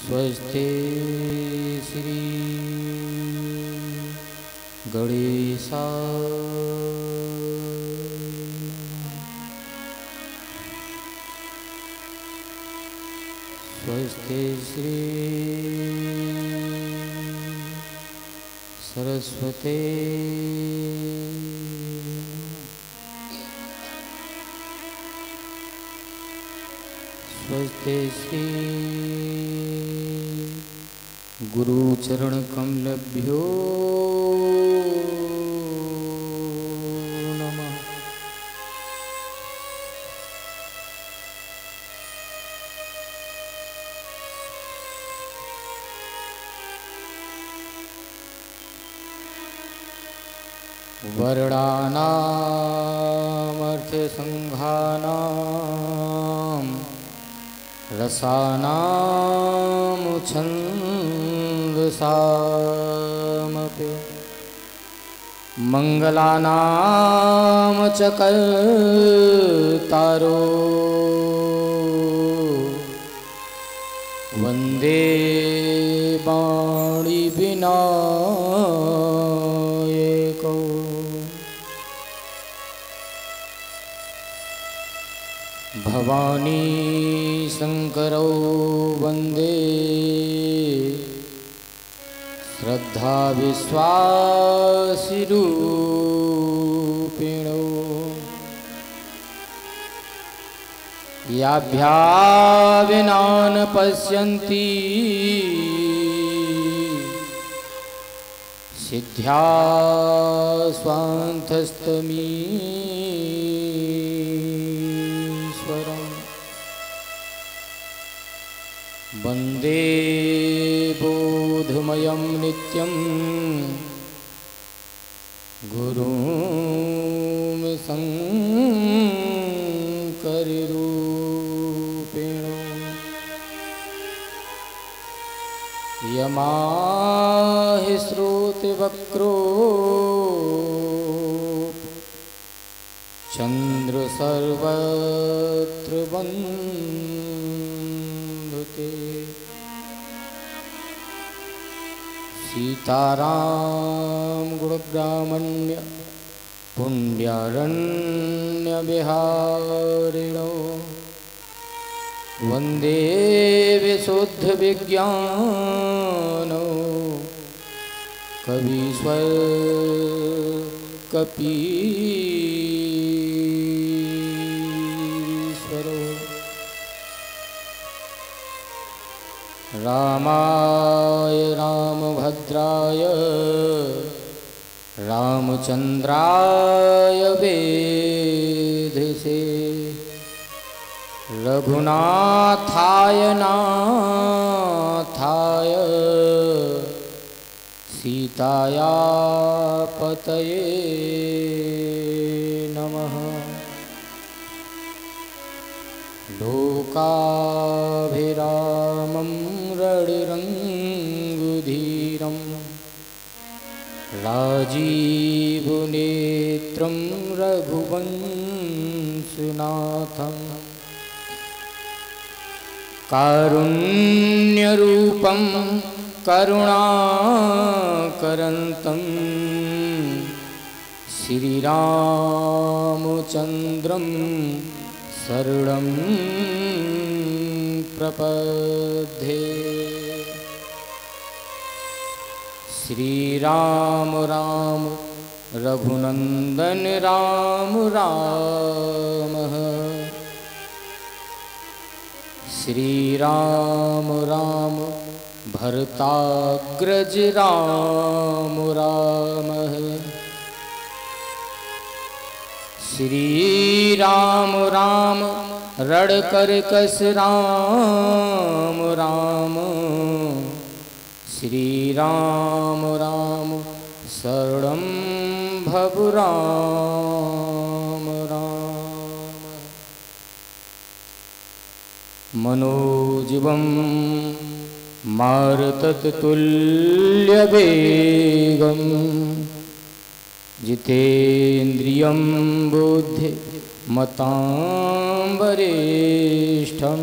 स्वस्ति श्री गणेशाय स्वस्ति श्री सरस्वती स्वस्ति श्री गुरुचरण कमलभ्यो नमः। वर्णानामर्थ संघानां रसानामुच्छन्दसामपि मंगलानां च कर्तारो वन्दे वाणी विनायको भवानी शंकरौ वन्दे श्रद्धा विश्वासिरूपिणौ याभ्यां विना न पश्यन्ति सिद्ध्या स्वान्तस्तमीश्वरम् वन्दे बोधमयं नित्यं गुरुं शङ्कररूपिण यमाहि श्रुतिवक्रो चन्द्र सर्वत्र वन्दते सीताराम गुणग्रामण्य पुण्यारण्यविहारिणो वन्दे विशुद्धविज्ञानो कवीश्वर कपीश्वरो रामाय रामभद्राय रामचन्द्राय वेधसे रघुनाथाय नाथाय सीताया पतये नमः। लोकाभिरामं रणरङ्गधीरं राजीवनेत्रं रघुवंशनाथं कारुण्यरूपं करुणाकरन्तं श्रीरामचन्द्रं शरणं प्रपद्ये। श्रीराम राम रघुनंदन राम राम श्रीराम राम भरताग्रज राम राम श्रीराम राम रणकरकस राम राम श्रीराम राम शरणं भव राम राम। मनोजीवं मारुततुल्यवेगं जितेन्द्रियं बुद्धिमतां वरिष्ठं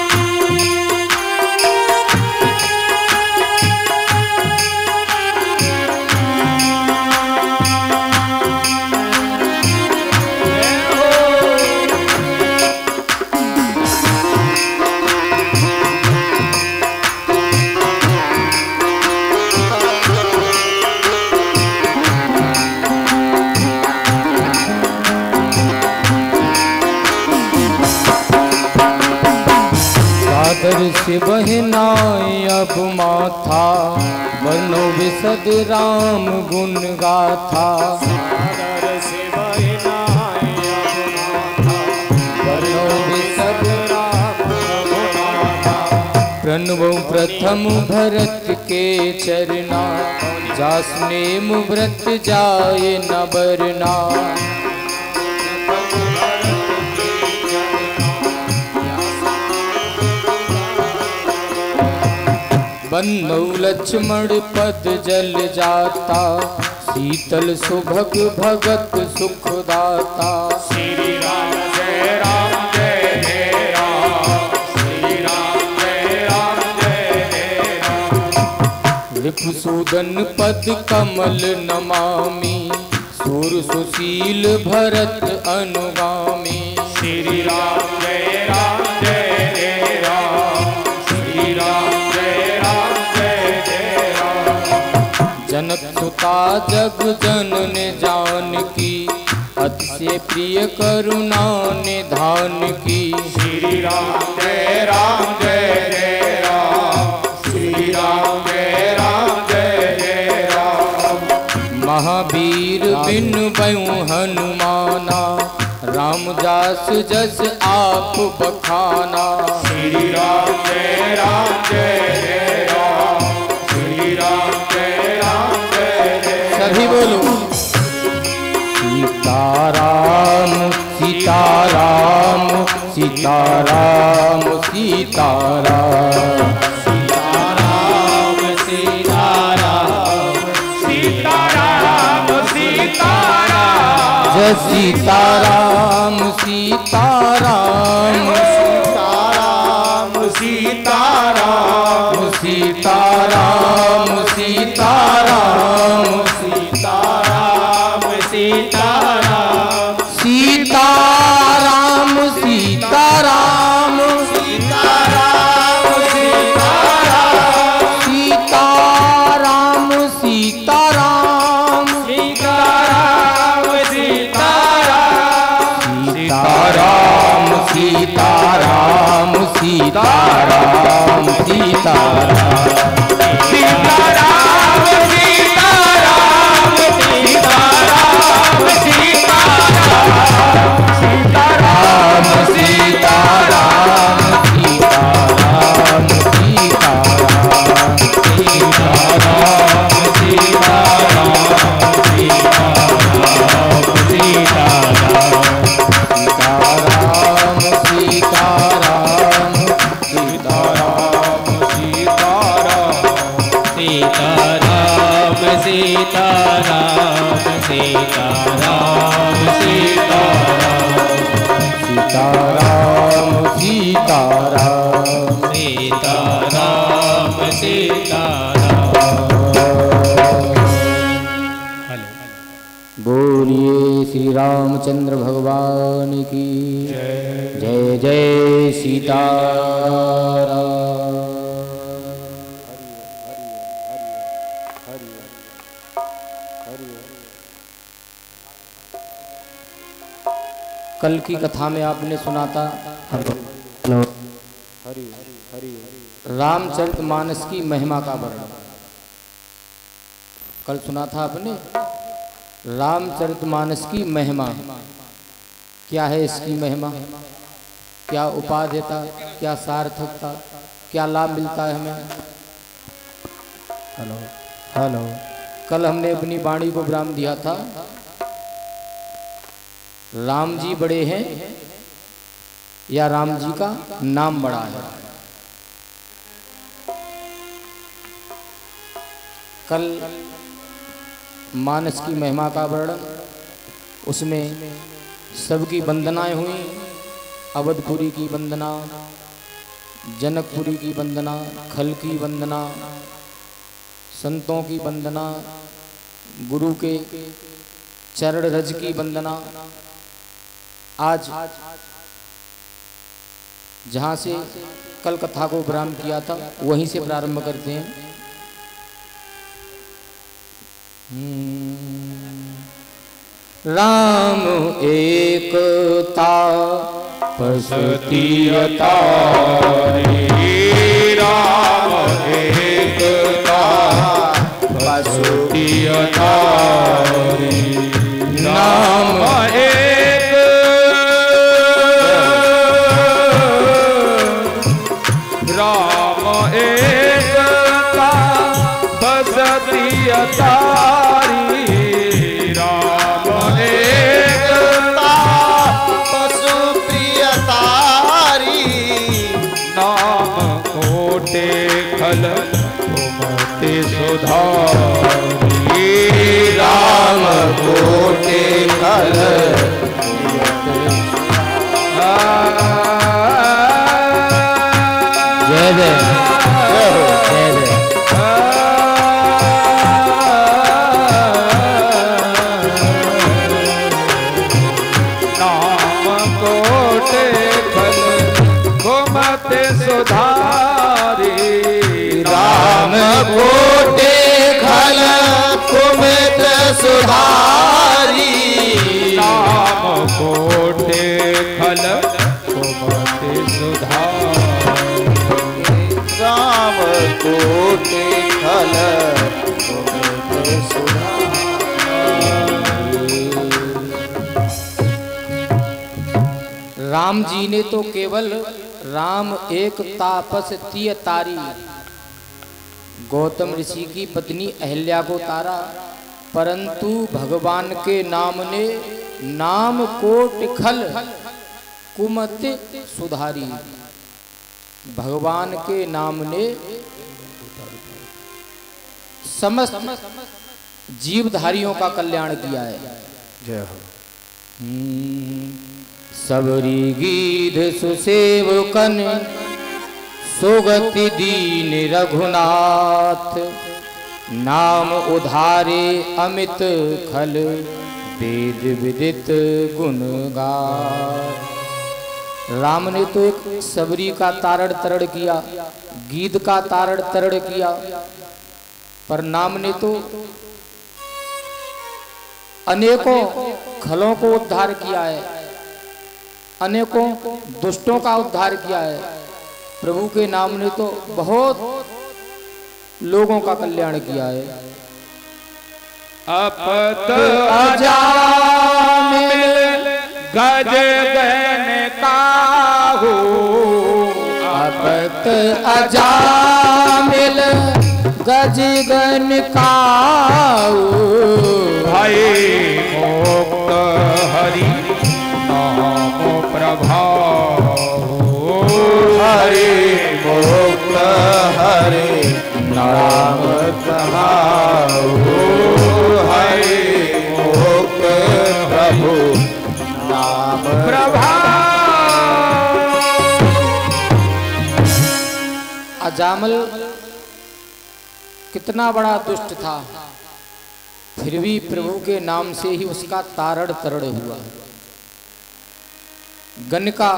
सादर से बहनाए अब माथा, बनो विशद राम गुण गाथा। सादर से बहनाए अब माथा, बनो विशद राम गुण गाथा। प्रणव प्रथम भरत के चरना, जास नेम व्रत जाए न बरना। बन्नौ लक्ष्मण पद जल जाता, शीतल सुभग भगत सुख दाता। श्री राम जय राम जय जय राम, श्री राम जय राम जय जय राम। रिपुसूदन पद कमल नमामि, सूर सुशील भरत अनुगामी। श्री राम जय राम जय जय राम, श्री राम जय राम जय जय राम। जनक सुता जग जनन जानकी, अतिशय प्रिय करुणा निधान की। श्री राम जय जय राम, श्री राम जय जय राम। महावीर बिन बयु हनुमाना, राम जास जस आप बखाना। श्री राम जय जय राम, श्री राम जय जय। सभी बोलो सीताराम सीताराम सीताराम सीताराम। सीताराम सीताराम सीताराम सीताराम। जय सीताराम सीताराम सीताराम सीताराम सीताराम सीताराम सीताराम सीताराम सीताराम सीताराम सीताराम सीताराम सीताराम सीताराम सीताराम बोलिए श्री रामचंद्र भगवान की जय। जय सीताराम। कल की कथा में आपने सुना था रामचरितमानस की महिमा का वर्णन। कल सुना था आपने रामचरितमानस की महिमा। क्या है इसकी महिमा, क्या उपादेयता, क्या सार्थकता, क्या लाभ मिलता है हमें। Hello hello. कल हमने अपनी वाणी को विराम दिया था, राम जी बड़े हैं या राम जी का नाम बड़ा है। कल मानस की महिमा का वर्णन, उसमें सबकी वंदनाएं हुई। अवधपुरी की वंदना, जनकपुरी की वंदना, खल की वंदना, संतों की वंदना, गुरु के चरण रज की वंदना। आज जहाँ से कल कथा को विराम किया था वहीं से प्रारंभ करते हैं। राम एकता पसतीयता रे। तारी राम एकता पशु प्रिय तारी नाम कोटे खल कुमति सुधारी राम कोटे खल जय जय जय जय। नाम कोटे खल कुमति सुधारी राम कोटे खल कुमित सुधारी नाम कोटे खल कुमति सुधारी राम कोटे खल कुमित सुधारी। राम जी ने तो केवल राम एक तापस तिय तारी, गौतम ऋषि की पत्नी अहिल्या को तारा, परंतु भगवान के नाम ने नाम कोट खल कुमति सुधारी। भगवान के नाम ने समस्त जीवधारियों का कल्याण किया है। जय हो। सबरी गीध सुसेवकन सुगति दीन रघुनाथ, नाम उधारे अमित खल वेद विदित गुण गाथ। राम ने तो एक सबरी का तारण तरण किया, गीध का तारण तरण किया, पर नाम ने तो अनेकों खलों को उद्धार किया है, अनेकों दुष्टों का उद्धार किया है। प्रभु के नाम ने तो बहुत लोगों का कल्याण किया है। अपत अजामिल गज गन काहू, अपत अजामिल गज गन काहू, भाई मुक्त हरि नाम प्रभाव, हरि मुक्त हरि नाम प्रभाव, हरि मुक्त प्रभु नाम प्रभाव। अजामल कितना बड़ा दुष्ट था, फिर भी प्रभु के नाम से ही उसका तारण तरण हुआ। गनका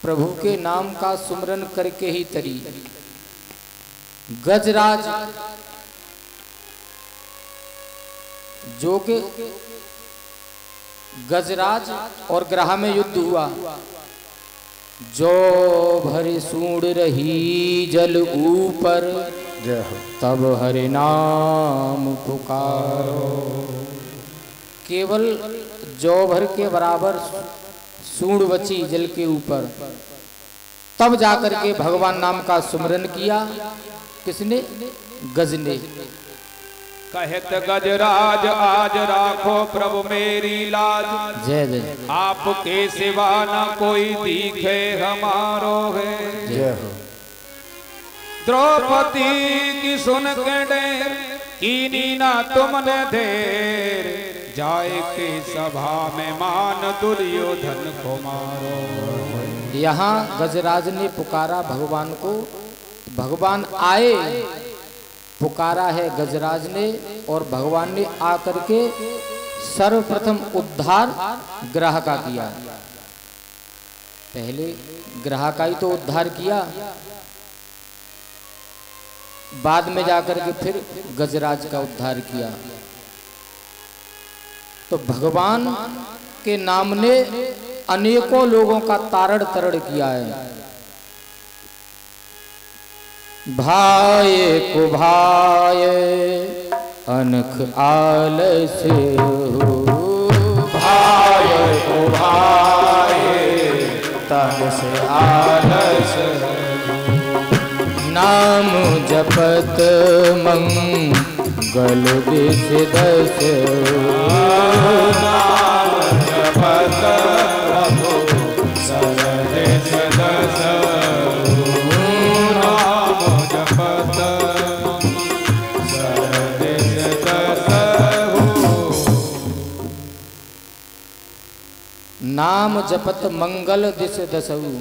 प्रभु के नाम का सुमरन करके ही तरी। गजराज जो के गजराज और ग्रह में युद्ध हुआ, जो भरी सूंड रही जल ऊपर, जय हो। तब हरि नाम पुकारो। केवल जौ भर के बराबर सूंड बची जल के ऊपर, तब जाकर के भगवान नाम का सुमरन किया। किसने? गज ने। कहत गजराज आज राखो प्रभु मेरी लाज, जय जय। आपके सिवा न कोई दिखे हमारो है। जय हो। द्रौपदी की सुन के डेर कीनी ना तुमने देर, जाए के सभा में मान दुर्योधन को मारो। यहाँ गजराज ने पुकारा भगवान को, भगवान आए। पुकारा है गजराज ने और भगवान ने आकर के सर्वप्रथम उद्धार ग्रह का किया। पहले ग्रह का ही तो उद्धार किया, बाद में जाकर के फिर गजराज का उद्धार किया। तो भगवान के नाम ने अनेकों लोगों का तारण तरण किया है। भाय को भाय अनख आलस हो, भाय को भाय तन से आलस, नाम जपत मंग गल दिस दस नाम जपत प्रभु सरदिस दस नाम जपत सरदिस दस। नाम जपत मंगल दिस दसहु।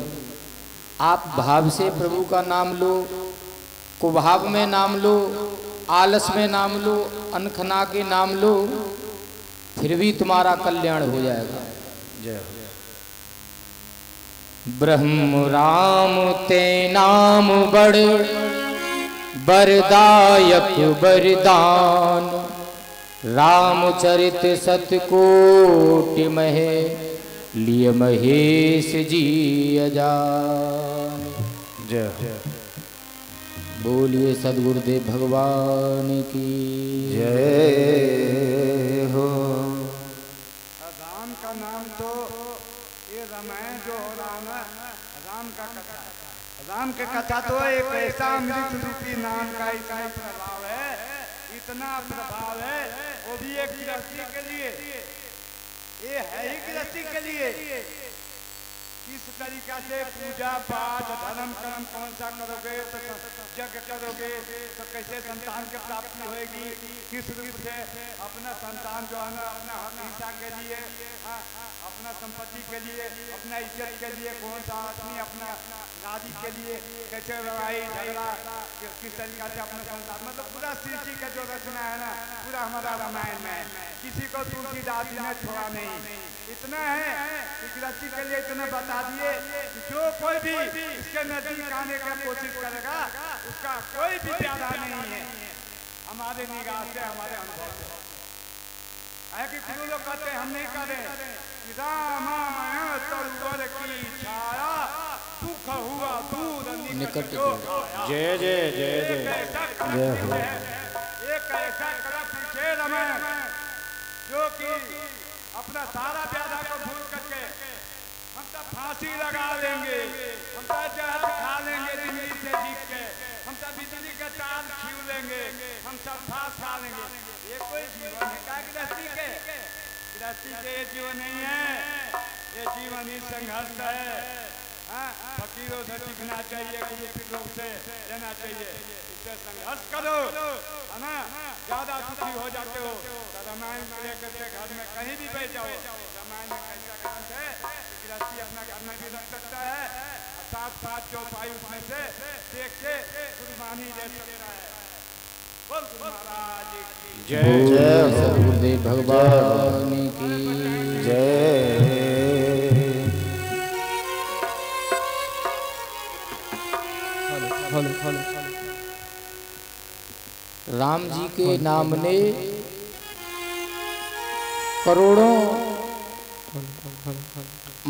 आप भाव से प्रभु का नाम लो, कुभाव में नाम लो, आलस में नाम लो, अनखना के नाम लो, फिर भी तुम्हारा कल्याण हो जाएगा। जय ब्रह्म राम ते नाम बड़ बरदायक बरदान, रामचरित सतकोटि महे लिय महेश जी अजान। जय बोलिए सदगुरुदेव भगवान की जय हो। राम का नाम तो ये रामायण जो हो रहा ना, राम का कथा, राम के कथा तो एक ऐसा अमृत रूपी नाम का इतना प्रभाव है, इतना प्रभाव है, वो भी एक गृहस्थी के लिए, ये है ही गृहस्थी के लिए। किस तरीका से पूजा पाठ धर्म कर्म कौन सा करोगे तो यज्ञ करोगे तो कैसे संतान की प्राप्ति होगी, किस रूप से अपना संतान जो है ना अपना हिस्सा के लिए, अपना संपत्ति के लिए, अपना इज्जत के लिए, कौन सा आदमी अपना नारी के लिए कैसे लड़ाई झगड़ा, किस तरीका से अपना संतान, मतलब पूरा सृष्टि का जो रचना है ना पूरा हमारा रामायण में, किसी को तुलसीदास जी ने छोड़ा नहीं। इतना है कि गृहस्थी के लिए इतना बता दिए कि जो कोई भी इसके नजदीक आने की कोशिश करेगा उसका कोई भी प्यारा नहीं है हमारे निगाह से, हमारे अनुभव से। है कि गुरु लोग कहते हम नहीं करें कि रामायण तरुवर की छाया सुख हुआ दूर निकट जो आया। जय जय जय जय जय हो। एक ऐसा कला पीछे रामायण जो कि अपना सारा प्यादा को भूल करके हम सब फांसी लगा लेंगे, हम सब जहर खा लेंगे जिंदगी से जीत के, हम सब बिजली के तार छीन लेंगे, हम सब फांस खा लेंगे। ये कोई जीवन है क्या गृहस्थी के? गृहस्थी के ये जीवन नहीं है, ये जीवन ही संघर्ष है। फकीरों से सीखना चाहिए, गुरु लोग से लेना चाहिए, इससे संघर्ष करो, है ना? ज्यादा सुखी हो जाते हो तो रामायण लेकर के घर में कहीं भी बैठ जाओ। रामायण में कैसा ग्रंथ है गृहस्थी अपना घर में भी रख सकता है, साथ साथ जो पाई उसमें से देख के कुर्बानी दे सकता है। बोल गुरु महाराज की जय जय सदगुरुदेव भगवान की जय। राम जी के नाम ने करोड़ों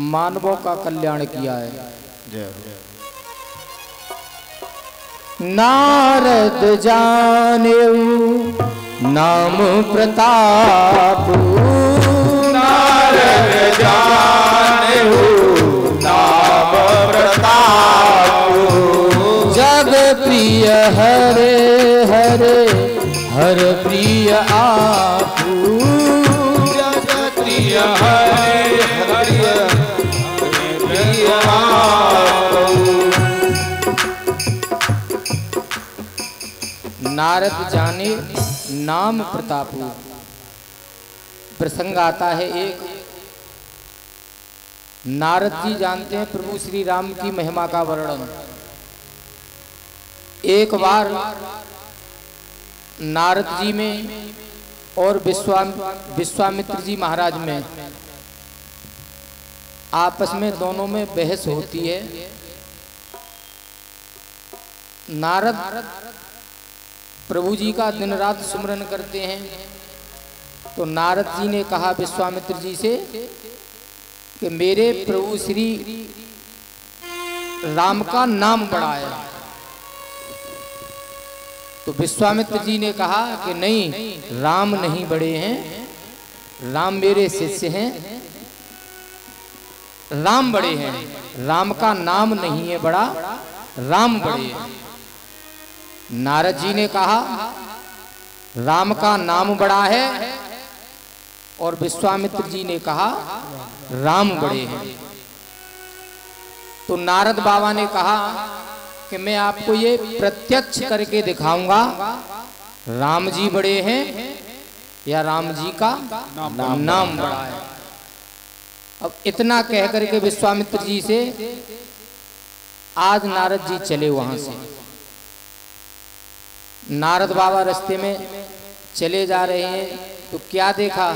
मानवों का कल्याण किया है। जय नारद जानेऊ नाम प्रताप, नारद जानेऊ नाम प्रताप, जग प्रिय हरे हरे हर प्रिय आपू, जग प्रिय हरे हरे प्रिय आपू। नारद जाने नाम प्रतापू। प्रसंग आता है एक, नारद जी जानते हैं प्रभु श्री राम की महिमा का वर्णन। एक बार नारद जी में और विश्वामित्र जी महाराज में आपस में दोनों में बहस होती है। नारद प्रभु जी का दिन रात सुमरन करते हैं, तो नारद जी ने कहा विश्वामित्र जी से कि मेरे प्रभु श्री राम का नाम बड़ा है। तो विश्वामित्र जी ने कहा कि नहीं, राम नहीं बड़े हैं, राम मेरे शिष्य हैं, राम बड़े हैं, राम का नाम नहीं है बड़ा, राम बड़े हैं। नारद जी ने कहा राम का नाम बड़ा है और विश्वामित्र जी ने कहा राम बड़े हैं। तो नारद बाबा ने कहा कि मैं आपको ये प्रत्यक्ष करके दिखाऊंगा राम जी बड़े हैं या राम जी का नाम बड़ा है। अब इतना कह करके विश्वामित्र जी से आज नारद जी चले वहां से। नारद बाबा रास्ते में चले जा रहे हैं तो क्या देखा,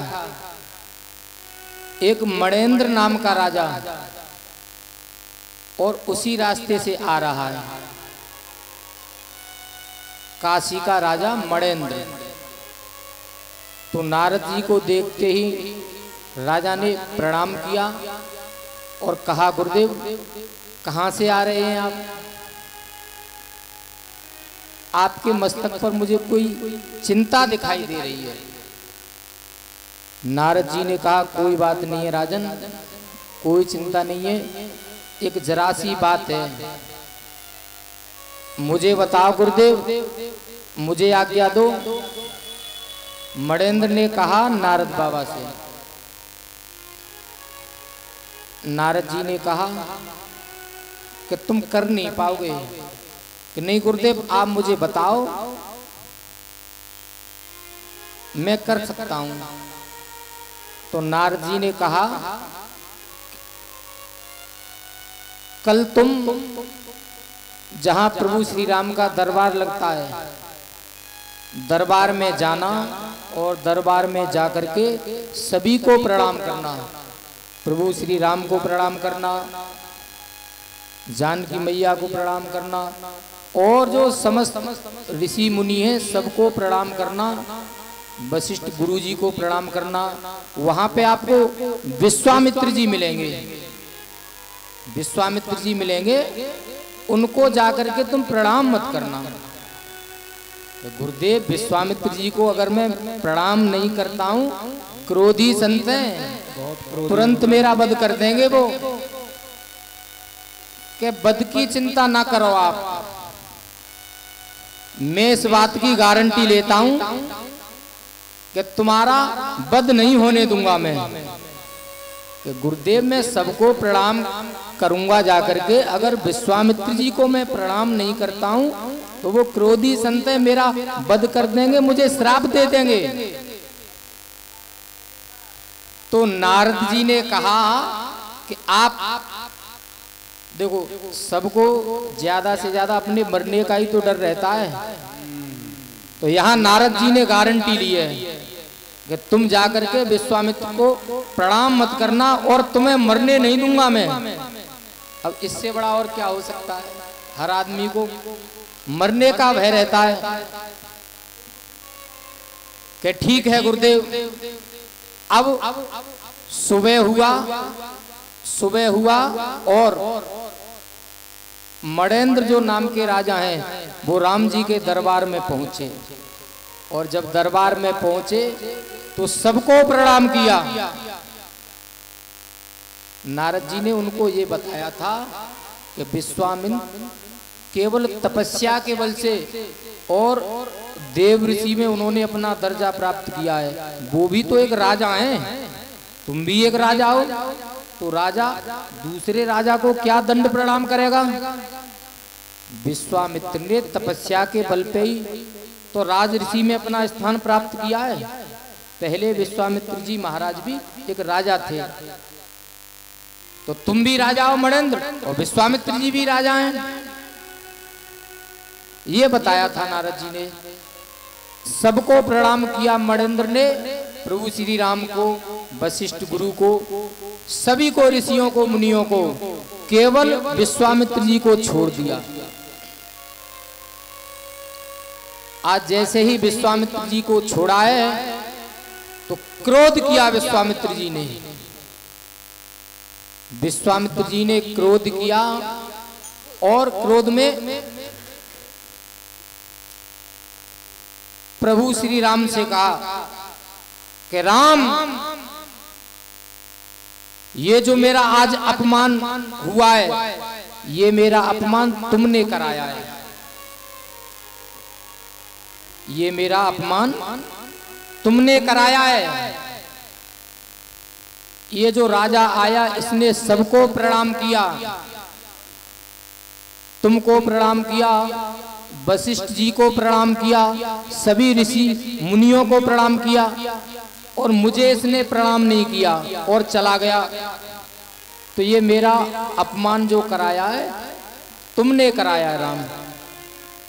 एक मणेंद्र नाम का राजा और उसी रास्ते से आ रहा है, काशी का राजा मणेंद्र। तो नारद जी को देखते ही राजा ने प्रणाम किया और कहा गुरुदेव कहाँ से आ रहे हैं आप? आपके मस्तक पर मुझे कोई चिंता दिखाई दे रही है। नारद जी ने कहा कोई बात नहीं है राजन, कोई चिंता नहीं है, एक जरा सी बात है, मुझे बताओ गुरुदेव, मुझे आज्ञा दो। मणेंद्र ने कहा नारद बाबा से। नारद जी ने कहा कि तुम कर नहीं पाओगे, कि नहीं गुरुदेव आप मुझे बताओ, मैं कर सकता हूं। तो नारद जी ने कहा कल तुम जहां प्रभु श्री राम का दरबार लगता है, दरबार में जाना और दरबार में जाकर के सभी को प्रणाम करना, प्रभु श्री राम को प्रणाम करना, जानकी मैया को प्रणाम करना और जो समस्त ऋषि मुनि हैं सबको प्रणाम करना, वशिष्ठ गुरु जी को प्रणाम करना। वहां पे आपको विश्वामित्र जी मिलेंगे, विश्वामित्र जी मिलेंगे, उनको जाकर के तुम प्रणाम मत करना। तो गुरुदेव विश्वामित्र जी को अगर मैं प्रणाम नहीं करता हूं, क्रोधी संत हैं, तुरंत मेरा वध कर देंगे वो। कि वध की चिंता ना करो आप, मैं इस बात की गारंटी लेता हूं कि तुम्हारा वध नहीं होने दूंगा मैं। कि गुरुदेव मैं सबको प्रणाम करूंगा जाकर के, अगर विश्वामित्र जी को मैं प्रणाम नहीं करता हूं तो वो क्रोधी संत है, मेरा वध कर देंगे, मुझे श्राप दे देंगे। तो नारद जी ने कहा कि आप देखो, सबको ज्यादा से ज्यादा अपने मरने का ही तो डर रहता है। तो यहाँ नारद जी ने गारंटी ली है कि तुम जाकर के विश्वामित्र को प्रणाम मत करना और तुम्हें मरने नहीं दूंगा मैं। अब इससे बड़ा और क्या हो सकता है? हर आदमी को मरने का भय रहता है कि ठीक है गुरुदेव। अब सुबह हुआ और मणेंद्र जो नाम के राजा हैं वो राम जी के दरबार में पहुंचे, और जब दरबार में पहुंचे तो सबको प्रणाम किया। नारद जी ने उनको ये बताया था कि विश्वामित्र केवल तपस्या के बल से और देव ऋषि में उन्होंने अपना दर्जा प्राप्त किया है, वो भी तो एक राजा हैं, तुम भी एक राजा हो। तो राजा दूसरे राजा को क्या दंड प्रणाम करेगा? विश्वामित्र ने तपस्या के बल पे ही तो राज ऋषि में अपना स्थान प्राप्त किया है। पहले विश्वामित्र जी महाराज भी एक राजा थे, तो तुम भी राजा हो मणेंद्र, और विश्वामित्र जी भी राजा हैं, ये बताया था नारद जी ने। सबको प्रणाम किया मणेंद्र ने, प्रभु श्री राम को, वशिष्ठ गुरु को, सभी को, ऋषियों को, मुनियों को, केवल विश्वामित्र जी को छोड़ दिया। आज जैसे ही विश्वामित्र जी को छोड़ा है तो क्रोध किया विश्वामित्र जी ने। विश्वामित्र जी ने क्रोध किया और क्रोध में प्रभु श्री राम से कहा कि राम, ये जो मेरा आज अपमान हुआ है, ये मेरा अपमान तुमने कराया है। ये मेरा अपमान तुमने कराया है। ये जो राजा आया इसने सबको प्रणाम किया, तुमको प्रणाम किया, वशिष्ठ जी को प्रणाम किया, सभी ऋषि मुनियों को प्रणाम किया, और मुझे इसने प्रणाम नहीं किया और चला गया। तो ये मेरा अपमान जो कराया है तुमने कराया है राम।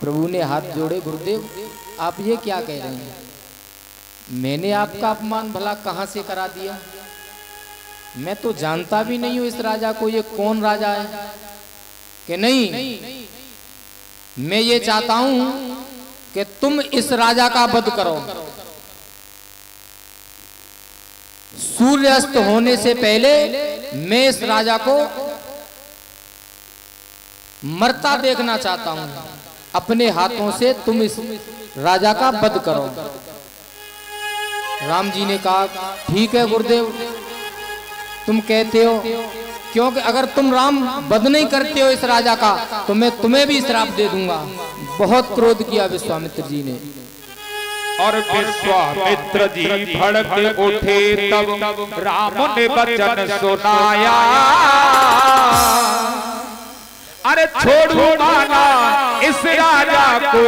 प्रभु ने हाथ जोड़े, गुरुदेव आप ये क्या कह रहे हैं? मैंने आपका अपमान भला कहां से करा दिया? मैं तो जानता भी नहीं हूं इस राजा को, ये कौन राजा है कि नहीं। मैं ये चाहता हूं कि तुम इस राजा का वध करो। सूर्यास्त होने से पहले मैं इस राजा को मरता देखना चाहता हूं। अपने हाथों से तुम इस राजा का वध करो। राम जी ने कहा ठीक है गुरुदेव, तुम कहते हो, क्योंकि अगर तुम राम वध नहीं करते हो इस राजा का तो मैं तुम्हें भी श्राप दे दूंगा। बहुत क्रोध किया विश्वामित्र जी ने। और विश्वामित्र जी भड़क उठे, तब राम ने वचन सुनाया। अरे छोड़ो माना इस राजा को,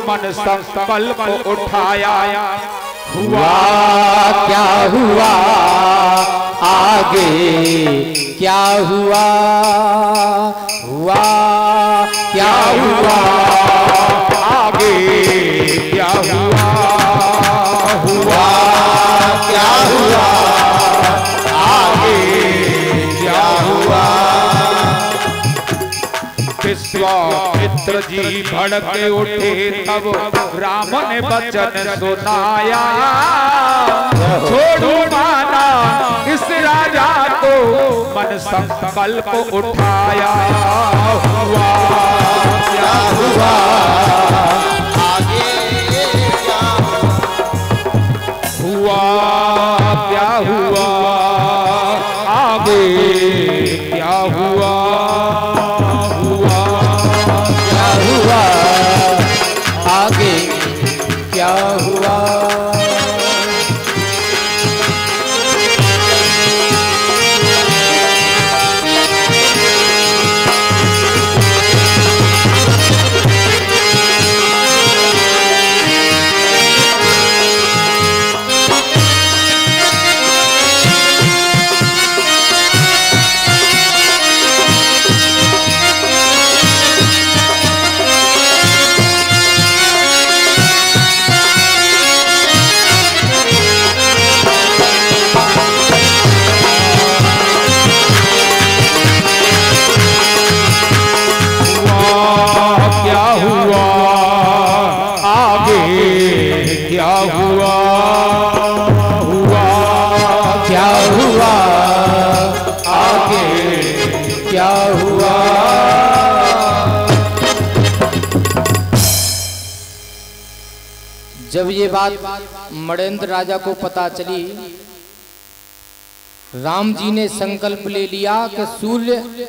मन संकल्प उठाया। हुआ क्या हुआ आगे क्या हुआ, हुआ क्या हुआ आगे क्या हुआ, हुआ क्या हुआ आगे क्या हुआ। विश्वामित्र जी भड़क उठे, तब राम ने वचन सुनाया। छोड़ो माना इस राजा को, मन संकल्प उठाया। हुआ क्या हुआ आगे क्या हुआ, क्या हुआ आगे क्या हुआ, आगे क्या हुआ। जब ये बात मणेंद्र राजा को पता चली, राम जी ने संकल्प ले लिया कि सूर्य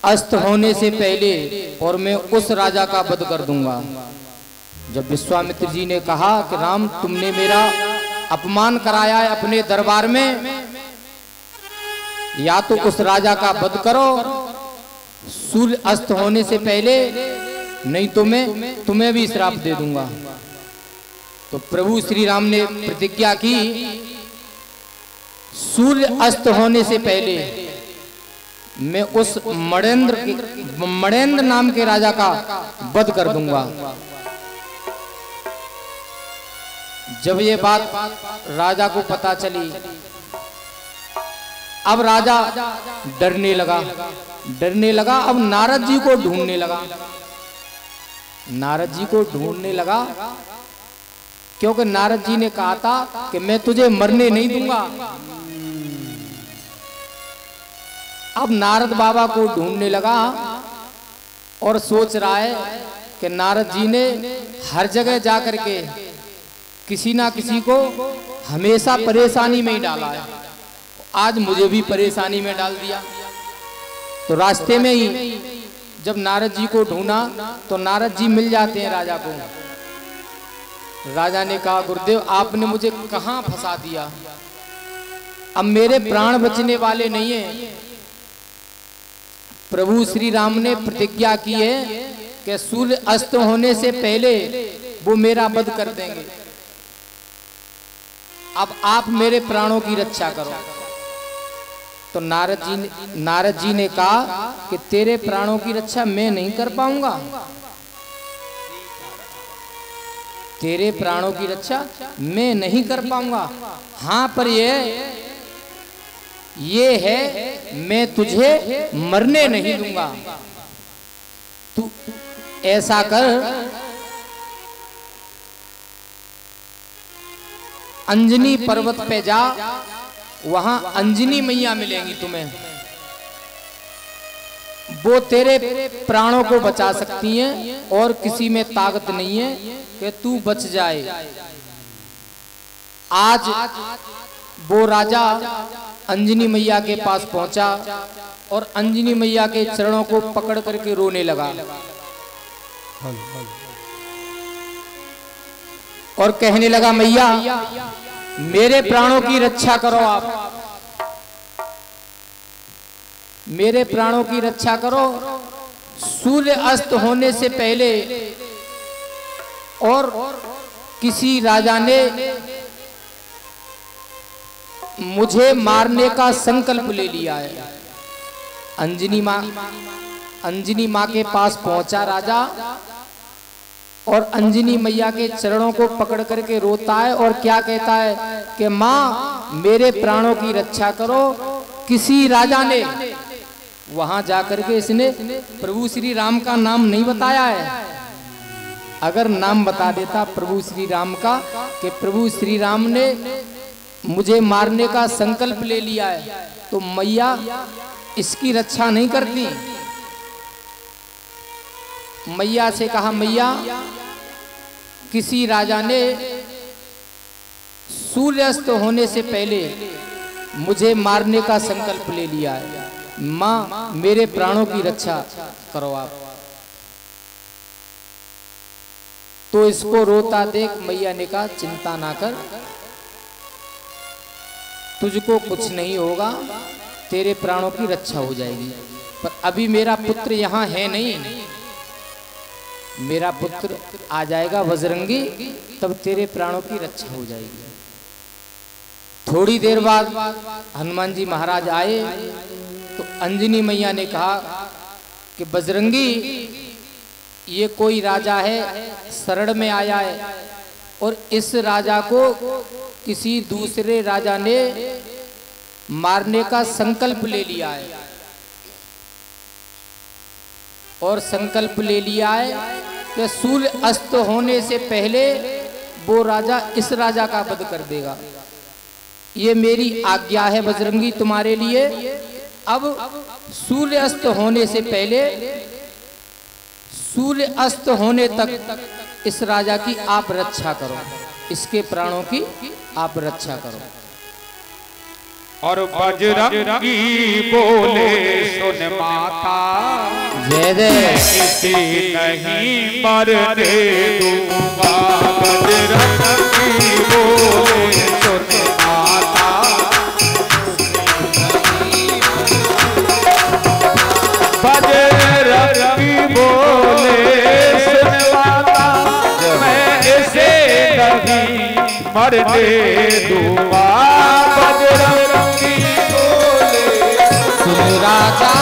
अस्त होने से पहले और मैं उस राजा का वध कर दूंगा। जब विश्वामित्र जी ने कहा कि राम तुमने मेरा अपमान कराया है अपने दरबार में, या तो उस राजा का वध करो सूर्य अस्त होने से पहले, नहीं तो मैं तुम्हें भी श्राप दे दूंगा। तो प्रभु श्री राम ने प्रतिज्ञा की, सूर्य अस्त होने से पहले मैं उस मणेंद्र नाम के राजा का वध कर दूंगा। जब ये बात राजा को पता चली, अब राजा डरने लगा। अब नारद जी को ढूंढने लगा, क्योंकि नारद जी ने कहा था कि मैं तुझे मरने नहीं दूंगा। अब नारद बाबा को ढूंढने लगा और सोच रहा है कि नारद जी ने हर जगह जाकर के किसी ना किसी को हमेशा परेशानी में ही डाला है, आज मुझे भी परेशानी में डाल दिया। तो रास्ते में ही जब नारद जी को ढूंढा तो नारद जी मिल जाते हैं राजा को। राजा ने कहा गुरुदेव आपने मुझे कहां फंसा दिया, अब मेरे प्राण बचने वाले नहीं है। प्रभु श्री राम ने प्रतिज्ञा की है कि सूर्य अस्त होने से पहले वो मेरा वध कर देंगे, अब आप मेरे प्राणों की रक्षा करो। तो नारद जी ने कहा कि तेरे प्राणों की रक्षा मैं नहीं कर पाऊंगा, तेरे प्राणों की रक्षा मैं नहीं कर पाऊंगा। हाँ पर ये है मैं तुझे मरने नहीं दूंगा। तू ऐसा कर, अंजनी पर्वत पे जा, वहां अंजनी मैया मिलेंगी तुम्हें, वो तेरे प्राणों को बचा सकती हैं और किसी में ताकत नहीं है कि तू बच जाए। आज वो राजा अंजनी मैया के पास पहुंचा और अंजनी मैया के चरणों को पकड़ करके रोने लगा और कहने लगा मैया मेरे प्राणों की रक्षा करो, आप मेरे प्राणों की रक्षा करो। सूर्य अस्त होने से पहले और किसी राजा ने मुझे मारने का संकल्प ले लिया है। अंजनी माँ के पास पहुंचा राजा और अंजनी मैया के चरणों को पकड़ करके रोता है और क्या कहता है कि माँ मेरे प्राणों की रक्षा करो। किसी राजा ने, वहां जाकर के इसने प्रभु श्री राम का नाम नहीं बताया है, अगर नाम बता देता प्रभु श्री राम का कि प्रभु श्री राम ने मुझे मारने का संकल्प ले लिया है, तो मैया इसकी रक्षा नहीं करती। मैया से कहा मैया किसी राजा ने सूर्यास्त होने से पहले मुझे मारने का संकल्प ले लिया है, माँ मेरे प्राणों की रक्षा करो आप। तो इसको रोता देख मैया ने कहा चिंता ना कर, तुझको कुछ नहीं होगा, तेरे प्राणों की रक्षा हो जाएगी। पर अभी मेरा पुत्र यहाँ है नहीं, मेरा पुत्र आ जाएगा बजरंगी, तब तेरे प्राणों की रक्षा हो जाएगी। थोड़ी देर बाद हनुमान जी महाराज आए तो अंजनी मैया ने कहा कि बजरंगी ये कोई राजा है, शरण में आया है और इस राजा को किसी दूसरे राजा ने मारने का संकल्प ले लिया है और संकल्प ले लिया है कि सूर्य अस्त होने से पहले वो राजा इस राजा का वध कर देगा। ये मेरी आज्ञा है बजरंगी तुम्हारे लिए, अब सूर्य अस्त होने से पहले, सूर्य अस्त होने तक इस राजा की आप रक्षा करो, इसके प्राणों की आप रक्षा करो। और बजरंगी बोले सुन माता, जय जय इसे नहीं मरने दूंगा। बजरंगी बोले सुन माता, बजरंगी बोले सुन माता, मैं इसे नहीं मरने दूंगा। बजरंगी बोले सुन राजा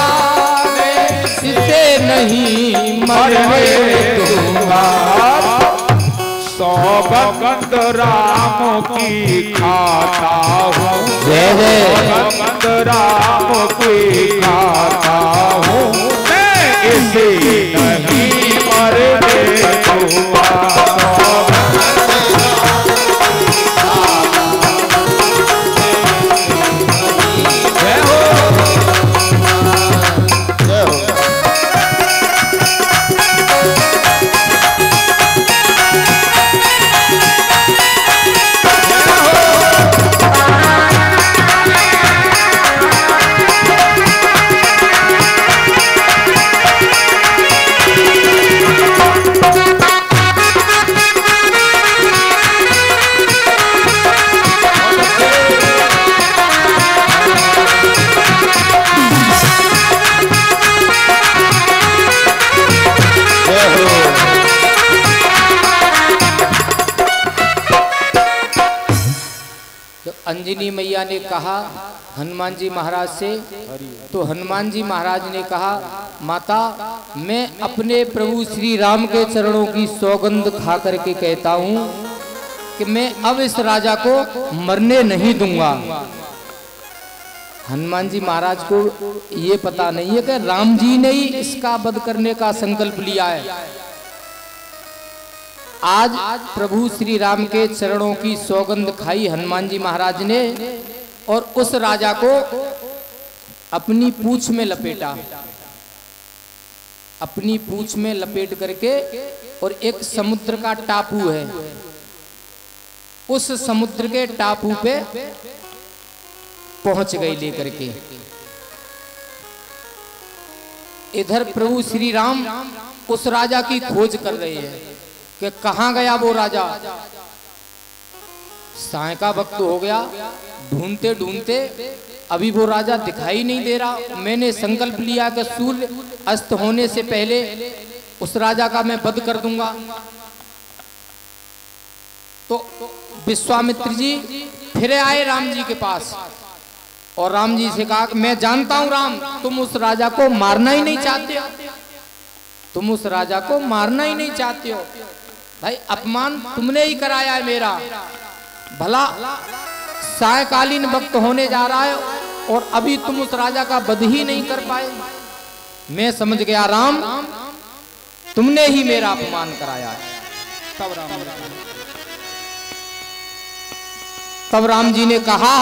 मैं इसे नहीं मरने दूंगा। सौगंध राम की खाता हूँ, जय जय सौगंध राम की खाता हूँ, मैं इसे नहीं मरने दूंगा। अंजनी मैया ने कहा हनुमान जी महाराज से, तो हनुमान जी महाराज ने कहा माता मैं अपने प्रभु श्री राम के चरणों की सौगंध खा करके कहता हूँ कि मैं अब इस राजा को मरने नहीं दूंगा। हनुमान जी महाराज को ये पता नहीं है कि राम जी ने ही इसका वध करने का संकल्प लिया है। आज प्रभु श्री राम के चरणों की सौगंध खाई हनुमान जी महाराज ने और उस राजा को अपनी पूंछ में लपेटा, अपनी पूंछ में लपेट करके, और एक समुद्र का टापू है, उस समुद्र के टापू पे पहुंच गई लेकर के। इधर प्रभु श्री राम उस राजा की खोज कर रहे हैं कि कहां गया वो राजा। साय का वक्त हो गया, ढूंढते ढूंढते अभी वो राजा दिखाई नहीं दे रहा। मैंने संकल्प लिया कि सूर्य अस्त होने से पहले उस राजा का मैं वध कर दूंगा। तो विश्वामित्र जी फिर आए राम जी के पास और राम जी से कहा कि मैं जानता हूं राम, तुम उस राजा को मारना ही नहीं चाहते हो, तुम उस राजा को मारना ही नहीं चाहते हो। भाई अपमान तुमने ही कराया है मेरा। भला सायकालीन वक्त होने जा रहा है और अभी तुम उस राजा का वध ही नहीं कर पाए। मैं समझ गया राम, तुमने ही मेरा अपमान कराया है। तब राम जी ने कहा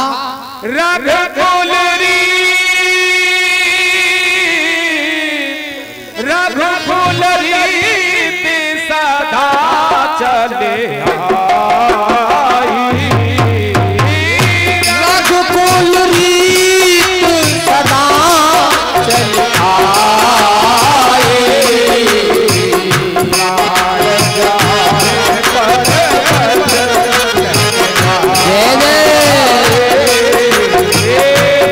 सदा चले रघुकुल रीत सदा चले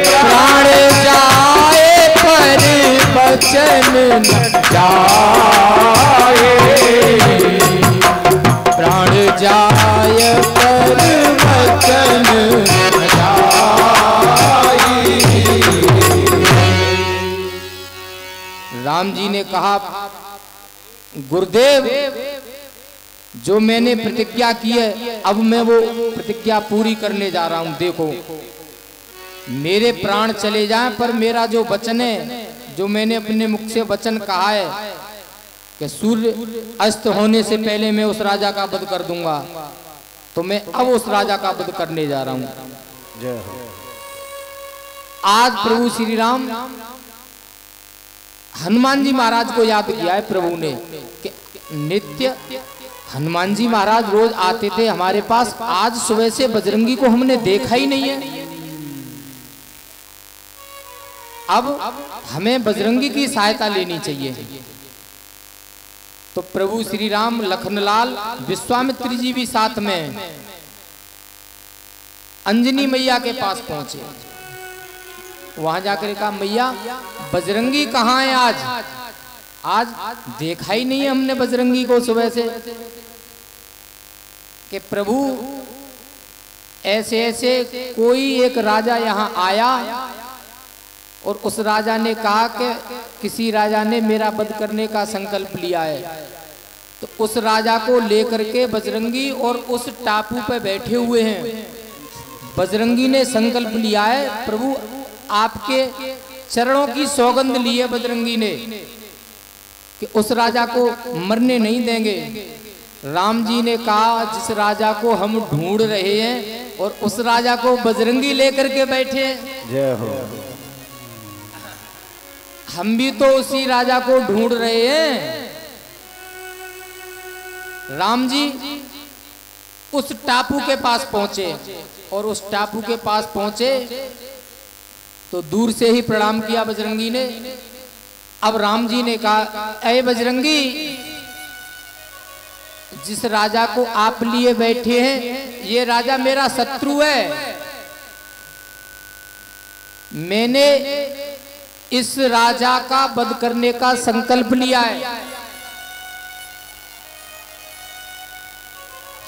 प्राण जाए पर बचन जाए, प्राण जाए पर बचन जाए। राम जी ने कहा गुरुदेव जो मैंने प्रतिज्ञा की है अब मैं वो प्रतिज्ञा पूरी करने जा रहा हूं। देखो मेरे प्राण चले जाएं पर मेरा जो वचन है, जो मैंने अपने मुख से वचन कहा है कि सूर्य अस्त होने से पहले मैं उस राजा का वध कर दूंगा, तो मैं अब उस राजा का वध करने जा रहा हूं। आज प्रभु श्री राम हनुमान जी महाराज को याद किया है प्रभु ने कि नित्य हनुमान जी महाराज रोज आते थे हमारे पास, आज सुबह से बजरंगी को हमने देखा ही नहीं है। अब हमें बजरंगी की सहायता लेनी चाहिए। तो प्रभु श्री राम लखनलाल विश्वामित्र जी भी साथ में अंजनी मैया के पास पहुंचे। वहां जाकर कहा मैया बजरंगी कहाँ है? आज देखा ही नहीं है हमने बजरंगी को सुबह से। कि प्रभु ऐसे ऐसे कोई एक राजा यहाँ आया और उस राजा ने कहा कि किसी राजा ने मेरा वध करने का संकल्प लिया है, तो उस राजा को लेकर के बजरंगी और उस टापू पे बैठे हुए हैं। बजरंगी ने संकल्प लिया है, प्रभु आपके चरणों की सौगंध ली है बजरंगी ने कि उस राजा को मरने नहीं देंगे। राम जी ने कहा जिस राजा को हम ढूंढ रहे हैं और उस राजा को बजरंगी लेकर के बैठे हैं। जय हो। हम भी तो उसी राजा को ढूंढ रहे हैं। राम जी उस टापू के पास पहुंचे और उस टापू के पास पहुंचे तो दूर से ही प्रणाम किया बजरंगी ने। अब राम जी ने कहा ऐ बजरंगी, जिस राजा को आप लिए बैठे हैं ये राजा मेरा शत्रु है। मैंने इस राजा का वध करने का संकल्प लिया है।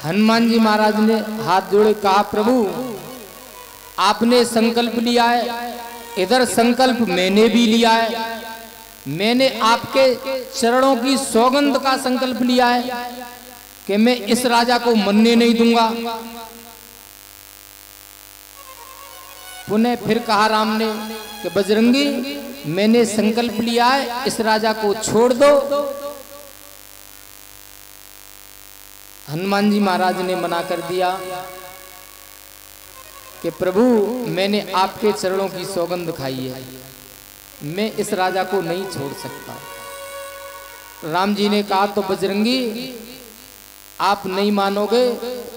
हनुमान जी महाराज ने हाथ जोड़े कहा प्रभु आपने संकल्प लिया है, इधर संकल्प मैंने भी लिया है। मैंने आपके चरणों की सौगंध का संकल्प लिया है कि मैं इस राजा को मरने नहीं दूंगा। पुनः फिर कहा राम ने कि बजरंगी, मैंने संकल्प लिया है, इस राजा को छोड़ दो। हनुमान जी महाराज ने मना कर दिया कि प्रभु, मैंने आपके चरणों की सौगंध खाई है, मैं इस राजा को नहीं छोड़ सकता। राम जी ने कहा तो बजरंगी, आप नहीं मानोगे,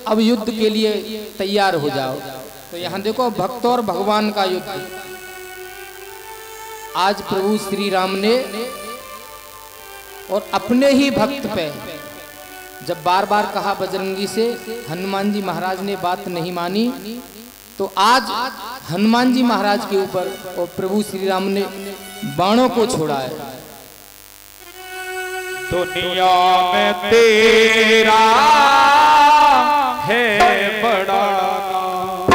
अब युद्ध के लिए तैयार हो जाओ। तो यहां देखो, भक्त और भगवान का युद्ध। आज प्रभु श्री राम ने और अपने ही भक्त पे जब बार बार कहा बजरंगी से, हनुमान जी महाराज ने बात नहीं मानी, तो आज हनुमान जी महाराज के ऊपर और प्रभु श्री राम ने बाणों को छोड़ा है। दुनिया में तेरा है बड़ा नाम,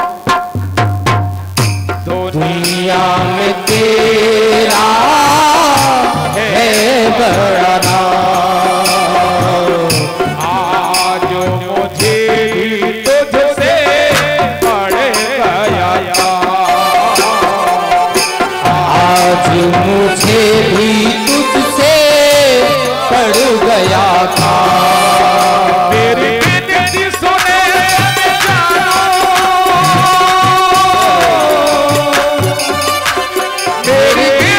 दुनिया में तेरा है बड़ा नाम। आज मुझे भी तुझसे पड़ गया, आज मुझे भी तुझसे पड़ गया था। मेरी विनती सुने मेरी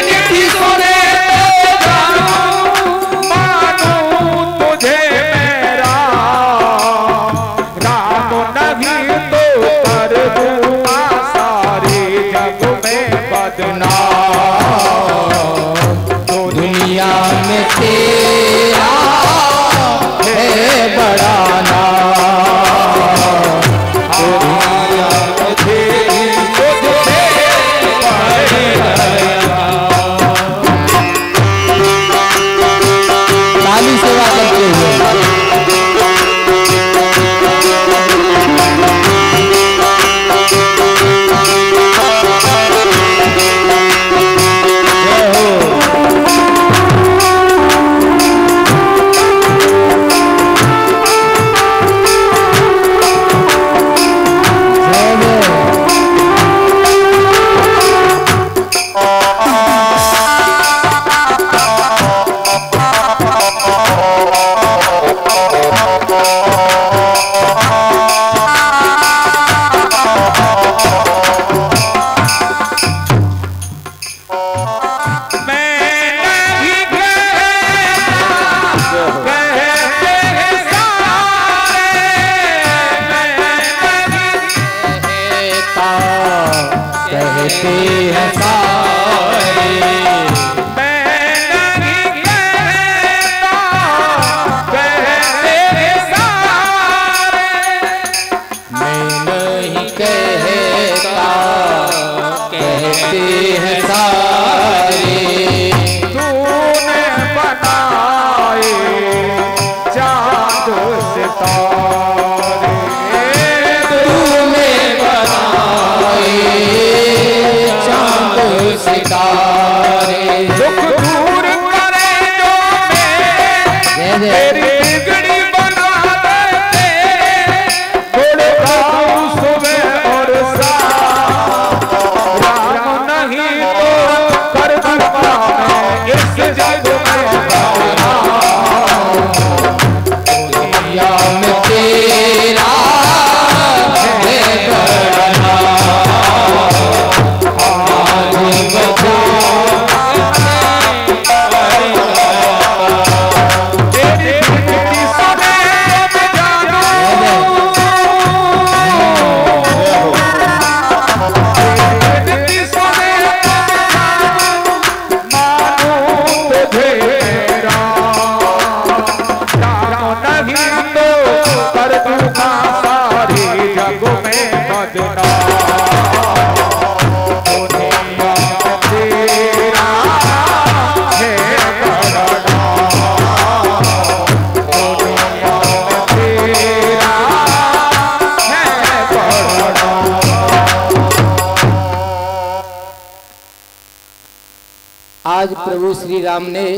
आज प्रभु श्री राम ने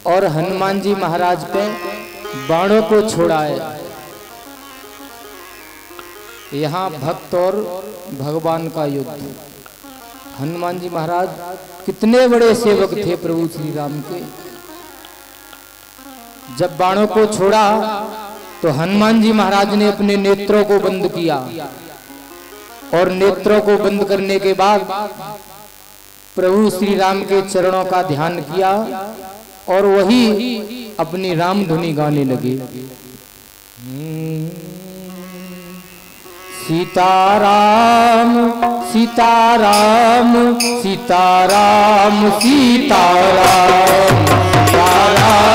और हनुमान जी महाराज पे बाणों को छोड़ा है। यहाँ भक्त और भगवान का युद्ध। हनुमान जी महाराज कितने बड़े सेवक थे प्रभु श्री राम के। जब बाणों को छोड़ा तो हनुमान जी महाराज ने अपने नेत्रों को बंद किया और नेत्रों को बंद करने के बाद प्रभु श्री राम के चरणों का ध्यान किया और वही अपनी राम धुनी गाने लगे। सीताराम सीताराम सीताराम सीताराम सीताराम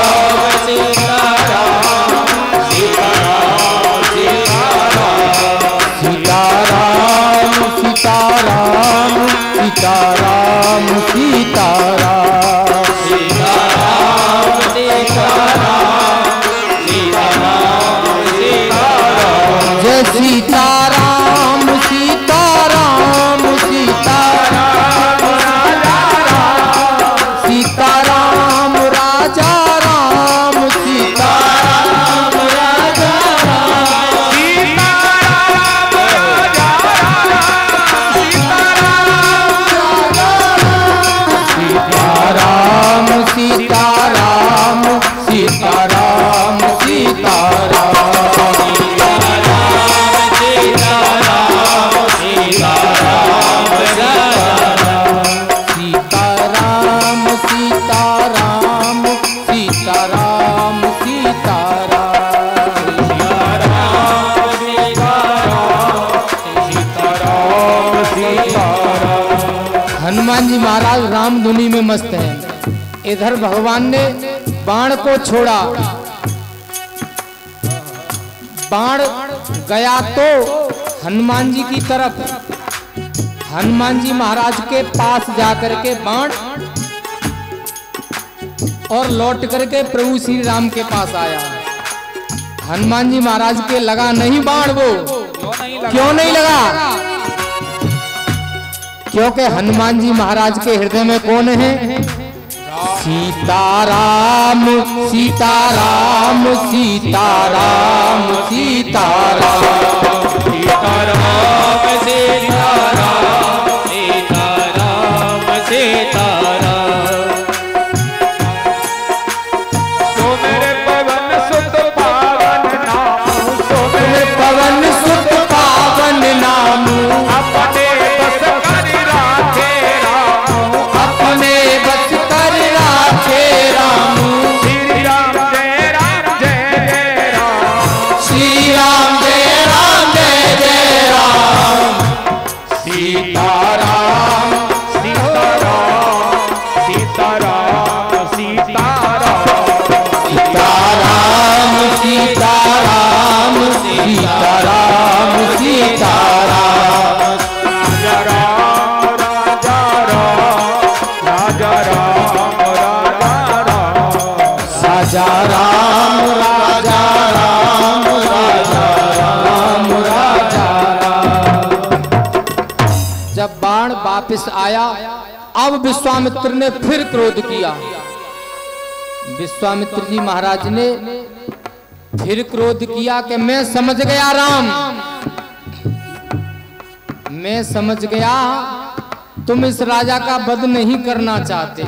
सीताराम सीताराम सीताराम जय सीताराम सीताराम सीताराम सीताराम राजा राम सीताराम राजा सीताराम सीताराम सीताराम सीताराम हनुमान जी महाराज राम धुनी में मस्त हैं। इधर भगवान ने बाण को छोड़ा, बाण गया तो हनुमान जी की तरफ, हनुमान जी महाराज के पास जाकर के बाण और लौट करके प्रभु श्री राम के पास आया। हनुमान जी महाराज के लगा नहीं बाण, वो क्यों नहीं लगा? क्योंकि हनुमान जी महाराज के हृदय में कौन है? सीताराम सीताराम सीताराम सीताराम सीताराम सीताराम सीताराम सीताराम। तो मेरे पवन सुत पावन नाम, तो मेरे पवन सुत पावन नाम, अपने बस कर राखे राम, अपने बस कर राखे राम। श्री राम जय राम जय जय राम, श्री राम जय राम जय जय राम। सीताराम सीताराम सीताराम सीताराम सीताराम सीताराम सीताराम सीताराम। राजा राम राजा राम राजा राम राजा राम, राजा राम राजा राम राजा राम राजा राम। जब बाण वापस आया, अब विश्वामित्र ने फिर क्रोध किया। विश्वामित्र जी महाराज ने फिर क्रोध किया कि मैं समझ गया राम, मैं समझ गया तुम इस राजा का वध नहीं करना चाहते।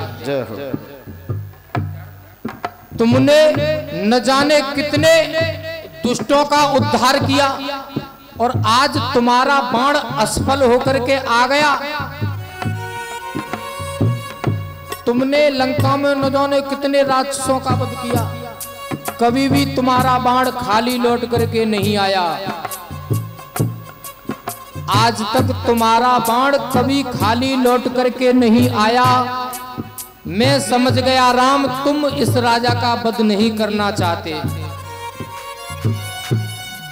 तुमने न जाने कितने दुष्टों का उद्धार किया और आज तुम्हारा बाण असफल होकर के आ गया। तुमने लंका में न जाने कितने राक्षसों का वध किया, कभी भी तुम्हारा बाण खाली लौट करके नहीं आया। आज तक तुम्हारा बाण कभी खाली लौट करके नहीं आया। मैं समझ गया राम, तुम इस राजा का वध नहीं करना चाहते।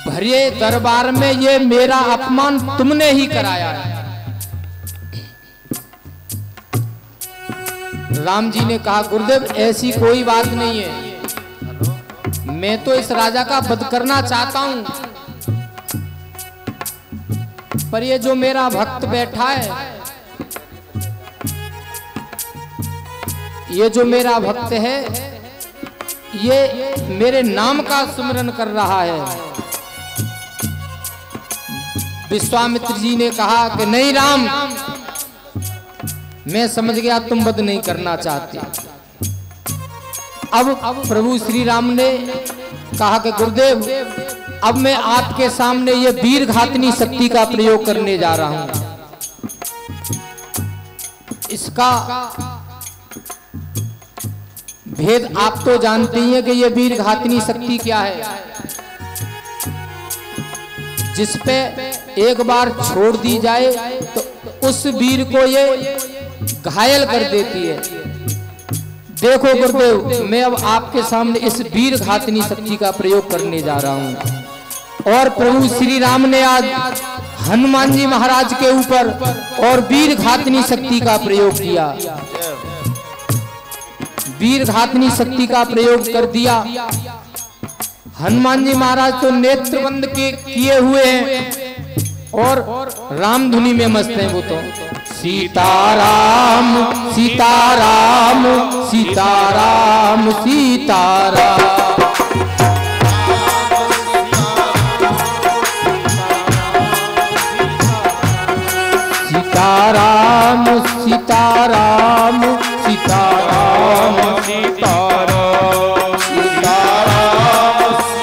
भरे दरबार में ये मेरा अपमान तुमने ही कराया है। राम जी ने कहा गुरुदेव ऐसी कोई बात नहीं है, मैं तो इस राजा का वध करना चाहता हूं, पर ये जो मेरा भक्त बैठा है ये जो मेरा भक्त है ये मेरे नाम का सुमिरन कर रहा है। विश्वामित्र जी ने कहा कि नहीं राम, मैं समझ गया तुम वध नहीं करना चाहते। अब प्रभु श्री राम ने कहा कि गुरुदेव, अब मैं आपके सामने ये वीर घातनी शक्ति का प्रयोग करने जा रहा हूं। इसका भेद आप तो जानते ही हैं कि ये वीर घातनी शक्ति क्या है। जिस पे एक बार छोड़ दी जाए तो उस वीर को ये घायल कर देती है। देखो गुरुदेव, मैं अब आपके सामने इस वीर घातनी शक्ति का प्रयोग करने जा रहा हूं। और प्रभु श्री राम ने आज हनुमान जी महाराज के ऊपर और वीर घातनी शक्ति का प्रयोग किया। वीर घातनी शक्ति का प्रयोग कर दिया। हनुमान जी महाराज तो नेत्रबंद के किए हुए हैं और रामधुनी में मस्त हैं। वो तो सीताराम सीताराम सीताराम सीताराम सीताराम सीताराम सीताराम सीताराम सीताराम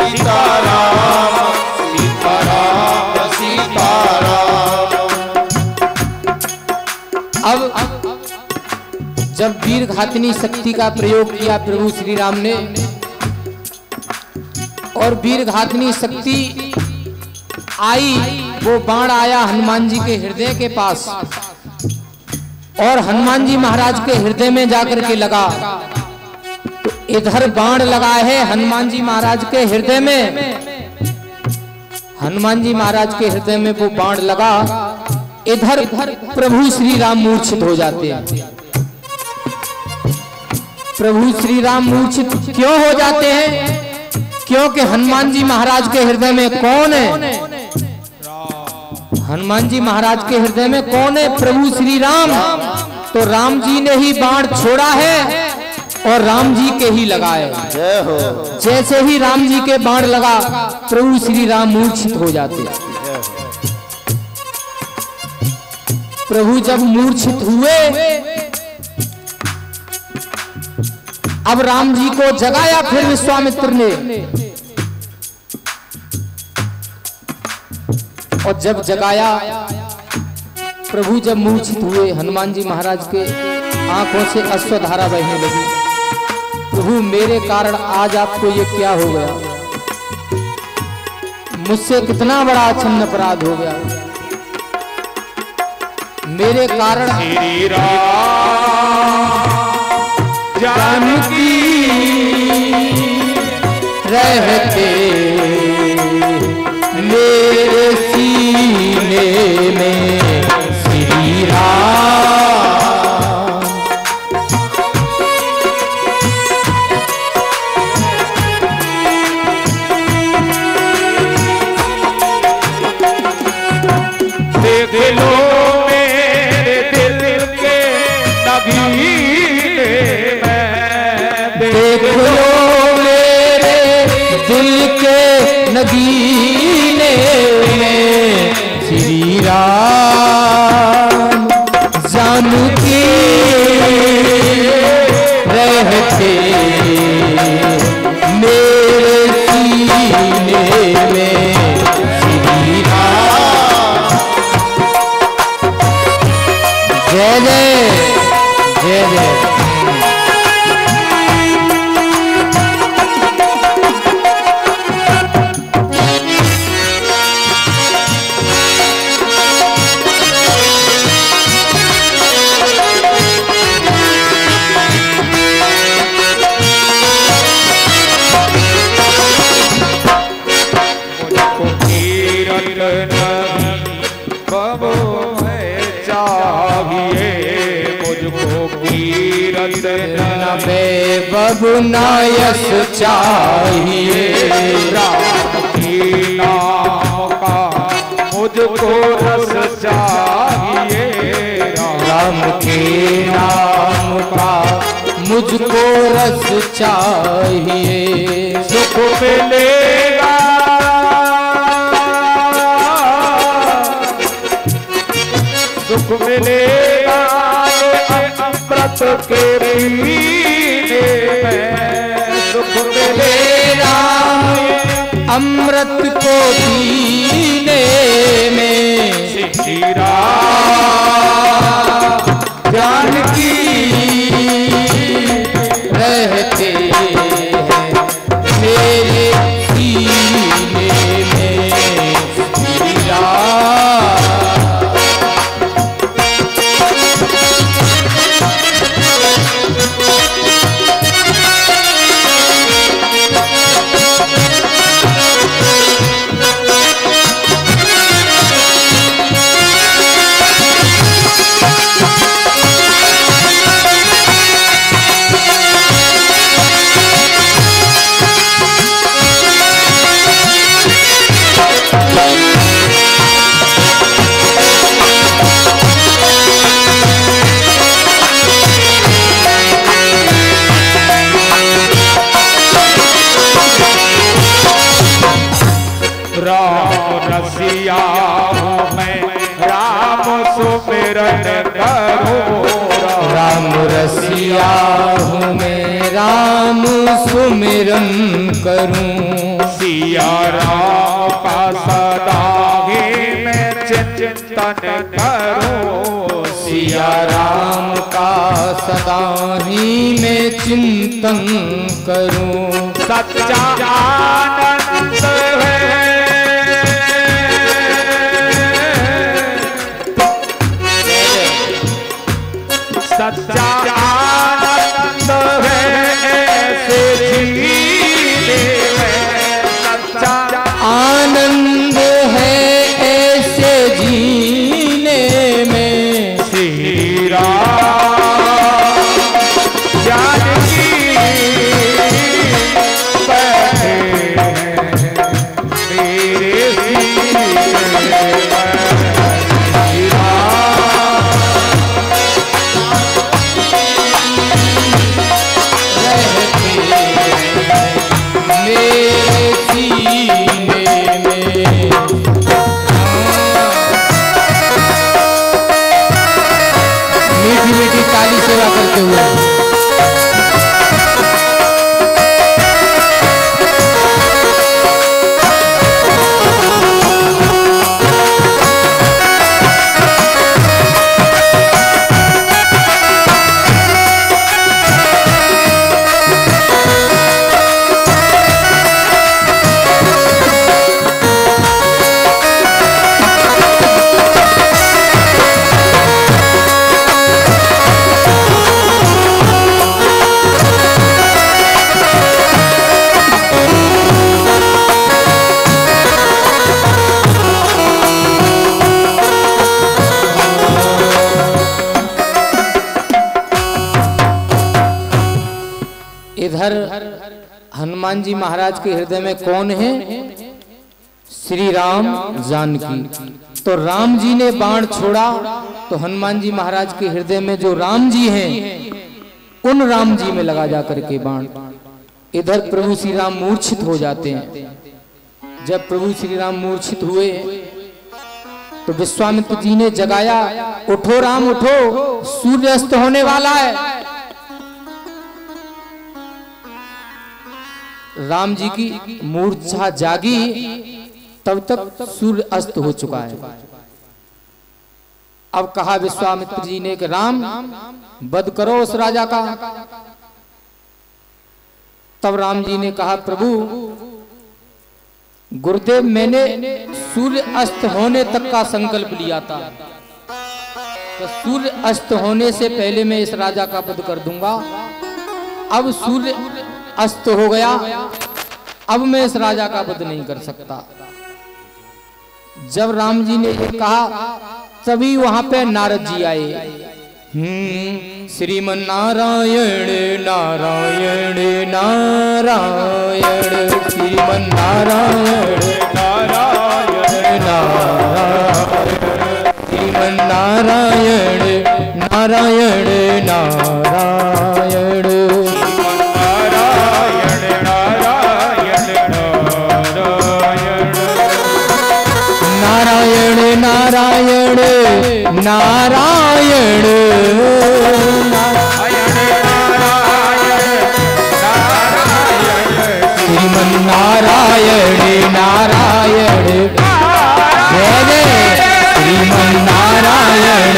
सीताराम सीताराम सीताराम। अब जब वीर घातनी शक्ति का प्रयोग किया प्रभु श्री राम ने, और वीर घातनी शक्ति आई, वो बाण आया हनुमान जी के हृदय के पास और हनुमान जी महाराज के हृदय में जाकर के लगा। तो इधर बाण लगा है हनुमान जी महाराज के हृदय में, हनुमान जी महाराज के हृदय में वो बाण लगा। इधर प्रभु श्री राम मूर्छित हो जाते हैं। प्रभु श्री राम मूर्छित क्यों हो जाते हैं? क्योंकि हनुमान जी महाराज के हृदय में कौन है? हनुमान जी महाराज के हृदय में कौन है? प्रभु श्री राम। तो राम जी ने ही बाण छोड़ा है और राम जी के ही लगाए। जैसे ही राम जी के बाण लगा प्रभु श्री राम मूर्छित हो जाते। प्रभु जब मूर्छित हुए, अब राम जी को जगाया फिर विश्वामित्र ने, और जब जगाया प्रभु जब मूर्छित हुए, हनुमान जी महाराज के आंखों से अश्रुधारा बहने लगी। प्रभु मेरे कारण आज आपको ये क्या हो गया? मुझसे कितना बड़ा आच्छन्न अपराध हो गया। मेरे कारण श्री राम जानकी रहते मेरे सीने में श्री राम। देख लो मेरे दिल के नगीने में, देख लो मेरे दिल के नगीने में श्री राम जानकी रहते मेरे सीने में श्री राम। जय जय जय जय। बबुनायस चाहिए राम के नाम का मुझको रस चाहिए। राम के नाम का मुझको रस चाहिए। सुख मिलेगा सुख मिलेगा अमृत के पीने में, सुख मिलेगा अमृत को पीने में। श्री राम जानकी रहते हैं मेरे सीने में। श्री राम रसिया हूँ मैं, राम सुमिरन करूँ। राम रसिया हूँ मैं, राम सुमिरन करूँ। सिया राम का सदा ही मैं चिंतन करूँ। सिया राम का सदा ही मैं चिंतन करूँ। सच्चा आनंद है सच्चा आनंद है ऐसे जीने में। सच्चा आनंद है ऐसे जीने में। श्री राम जानकी बैठे मेरे सीने में। श्री राम मेरे सीने में। मीठी मीठी काली सेवा करते हुए इधर हनुमान जी महाराज के हृदय में कौन है? श्री राम जानकी। तो राम जी ने बाण छोड़ा तो हनुमान जी महाराज के हृदय में जो राम जी हैं उन राम जी में लगा जा करके बाण। इधर प्रभु श्री राम मूर्छित हो जाते हैं। जब प्रभु श्री राम मूर्छित हुए तो विश्वामित्र जी ने जगाया, उठो राम उठो, सूर्य अस्त होने वाला है। राम जी की मूर्छा जागी, तब तक सूर्य अस्त हो चुका है। अब कहा विश्वामित्र जी ने कि राम वध करो उस राजा का। तब राम जी ने कहा, प्रभु गुरुदेव मैंने सूर्य अस्त होने तक का संकल्प लिया था, तो सूर्य अस्त होने से पहले मैं इस राजा का वध कर दूंगा। अब सूर्य अस्त हो गया, अब मैं इस राजा का वध नहीं कर सकता। जब राम जी ने ये कहा तभी वहां पे नारद जी आए। श्रीमन नारायण नारायण नारायण, श्रीमन नारायण नारायण नारायण, श्रीमन नारायण नारायण नारायण। नारायण श्रीमन नारायण नारायण जय जय श्रीमन नारायण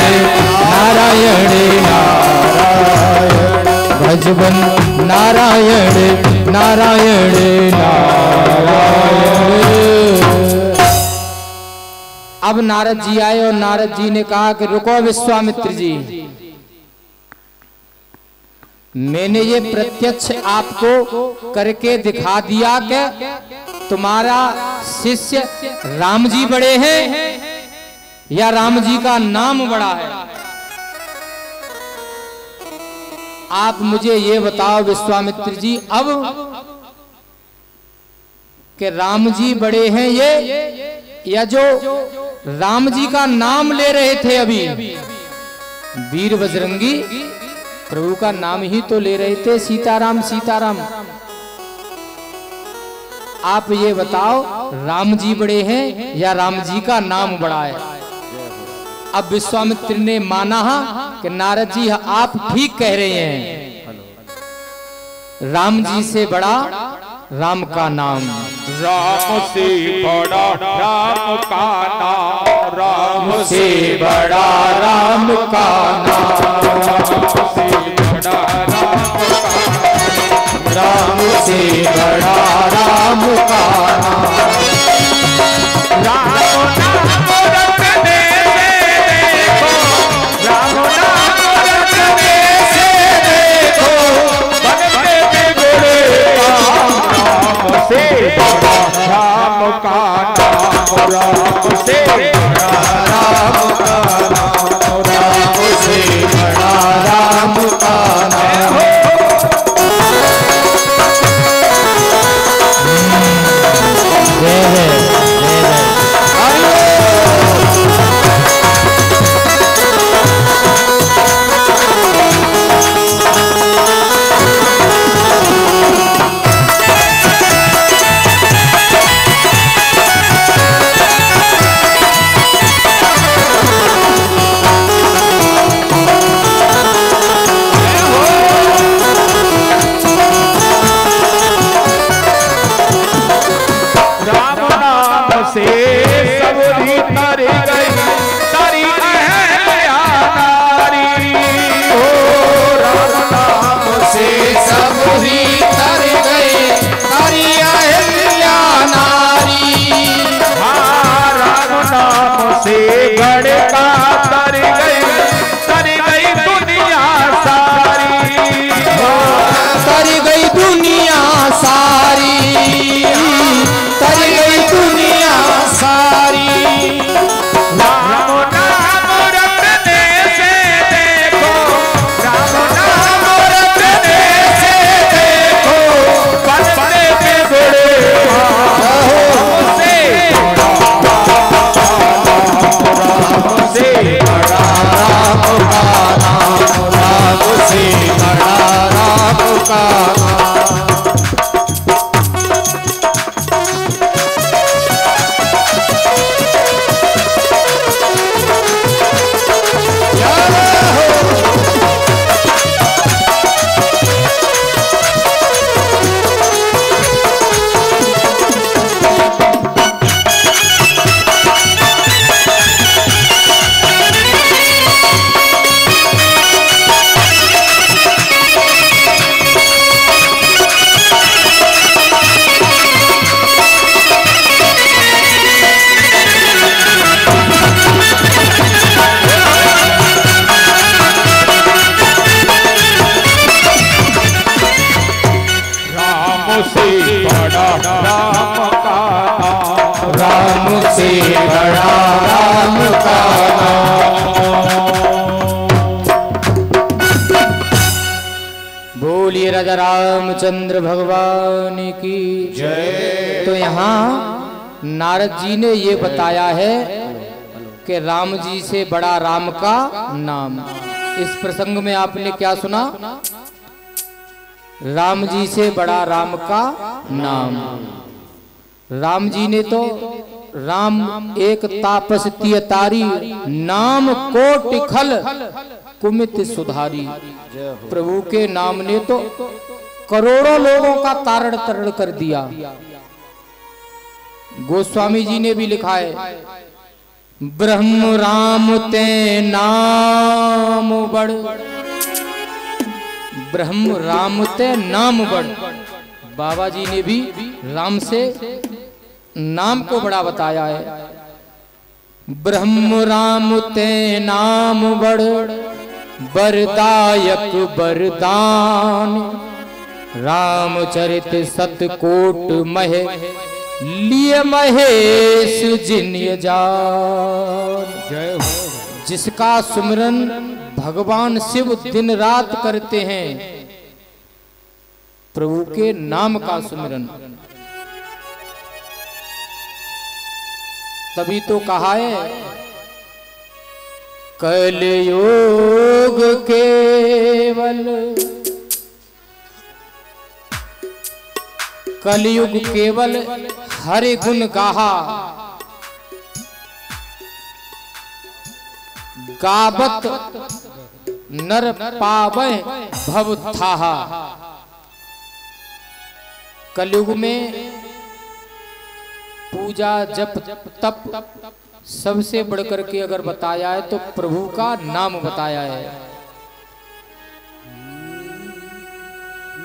नारायण नारायण भजबन नारायण नारायण नारायण। अब नारद जी आए और नारद जी ने कहा कि रुको विश्वामित्र जी, मैंने ये प्रत्यक्ष आपको करके दिखा दिया कि तुम्हारा शिष्य राम जी बड़े हैं या राम जी का नाम बड़ा है। आप मुझे ये बताओ विश्वामित्र जी अब कि राम जी बड़े हैं ये या जो राम जी का नाम ले रहे थे अभी वीर बजरंगी प्रभु का नाम ही तो ले रहे थे, सीताराम सीताराम। आप ये बताओ राम जी बड़े हैं या राम जी का नाम बड़ा है। अब विश्वामित्र ने माना कि नारद जी आप ठीक कह रहे हैं, राम जी से बड़ा राम का नाम, राम से बड़ा राम का नाम, राम से बड़ा राम का नाम, राम से बड़ा राम का नाम, राम नाम रटने से देखो, राम नाम रटने से देखो, बनते बिगड़े राम से बड़ा राम का नाम, राम से बड़ा राम का नाम, राम से बड़ा राम का नाम। से सब ही तर गई तारी अहल्या नारी हो, राम नाम से सब ही तर गए तारी अहल्या नारी, राम नाम से गढ़ का तर गई दुनिया सारी, तर गई दुनिया सारी, तर गई दुनिया सारी। राम नाम रटने से देखो, राम नाम रटने से देखो, बनते बिगड़े राम से बड़ा राम का नाम, राम से बड़ा राम का नाम। राम से बड़ा राम का नाम। बोलिए राजा रामचंद्र भगवान की जय। तो यहाँ नारद जी ने ये बताया है कि राम जी से बड़ा राम का नाम। इस प्रसंग में आपने क्या सुना? राम जी से बड़ा राम का नाम। राम जी ने तो राम एक तापस तियतारी, नाम कोटि खल कुमित सुधारी। प्रभु के नाम ने तो करोड़ों लोगों का तारण तरण कर दिया। गोस्वामी जी ने भी लिखा है, ब्रह्म राम ते नाम बड़, ब्रह्म राम ते नाम बड़। बाबा जी ने भी राम से नाम को बड़ा बताया है। ब्रह्म राम ते नाम बड़, बरदायक बरदान, रामचरित सतकोट मह, लिए महेश जिन्य जान। जिसका सुमिरन भगवान शिव दिन रात करते हैं, प्रभु के नाम का सुमिरन, तभी तो कहा है कलयुग केवल, कलयुग केवल हरि गुण गाहा, गावत नर पावै भव थाहा। कलयुग में पूजा जप तप सबसे बढ़कर के अगर बताया है तो प्रभु का नाम बताया है।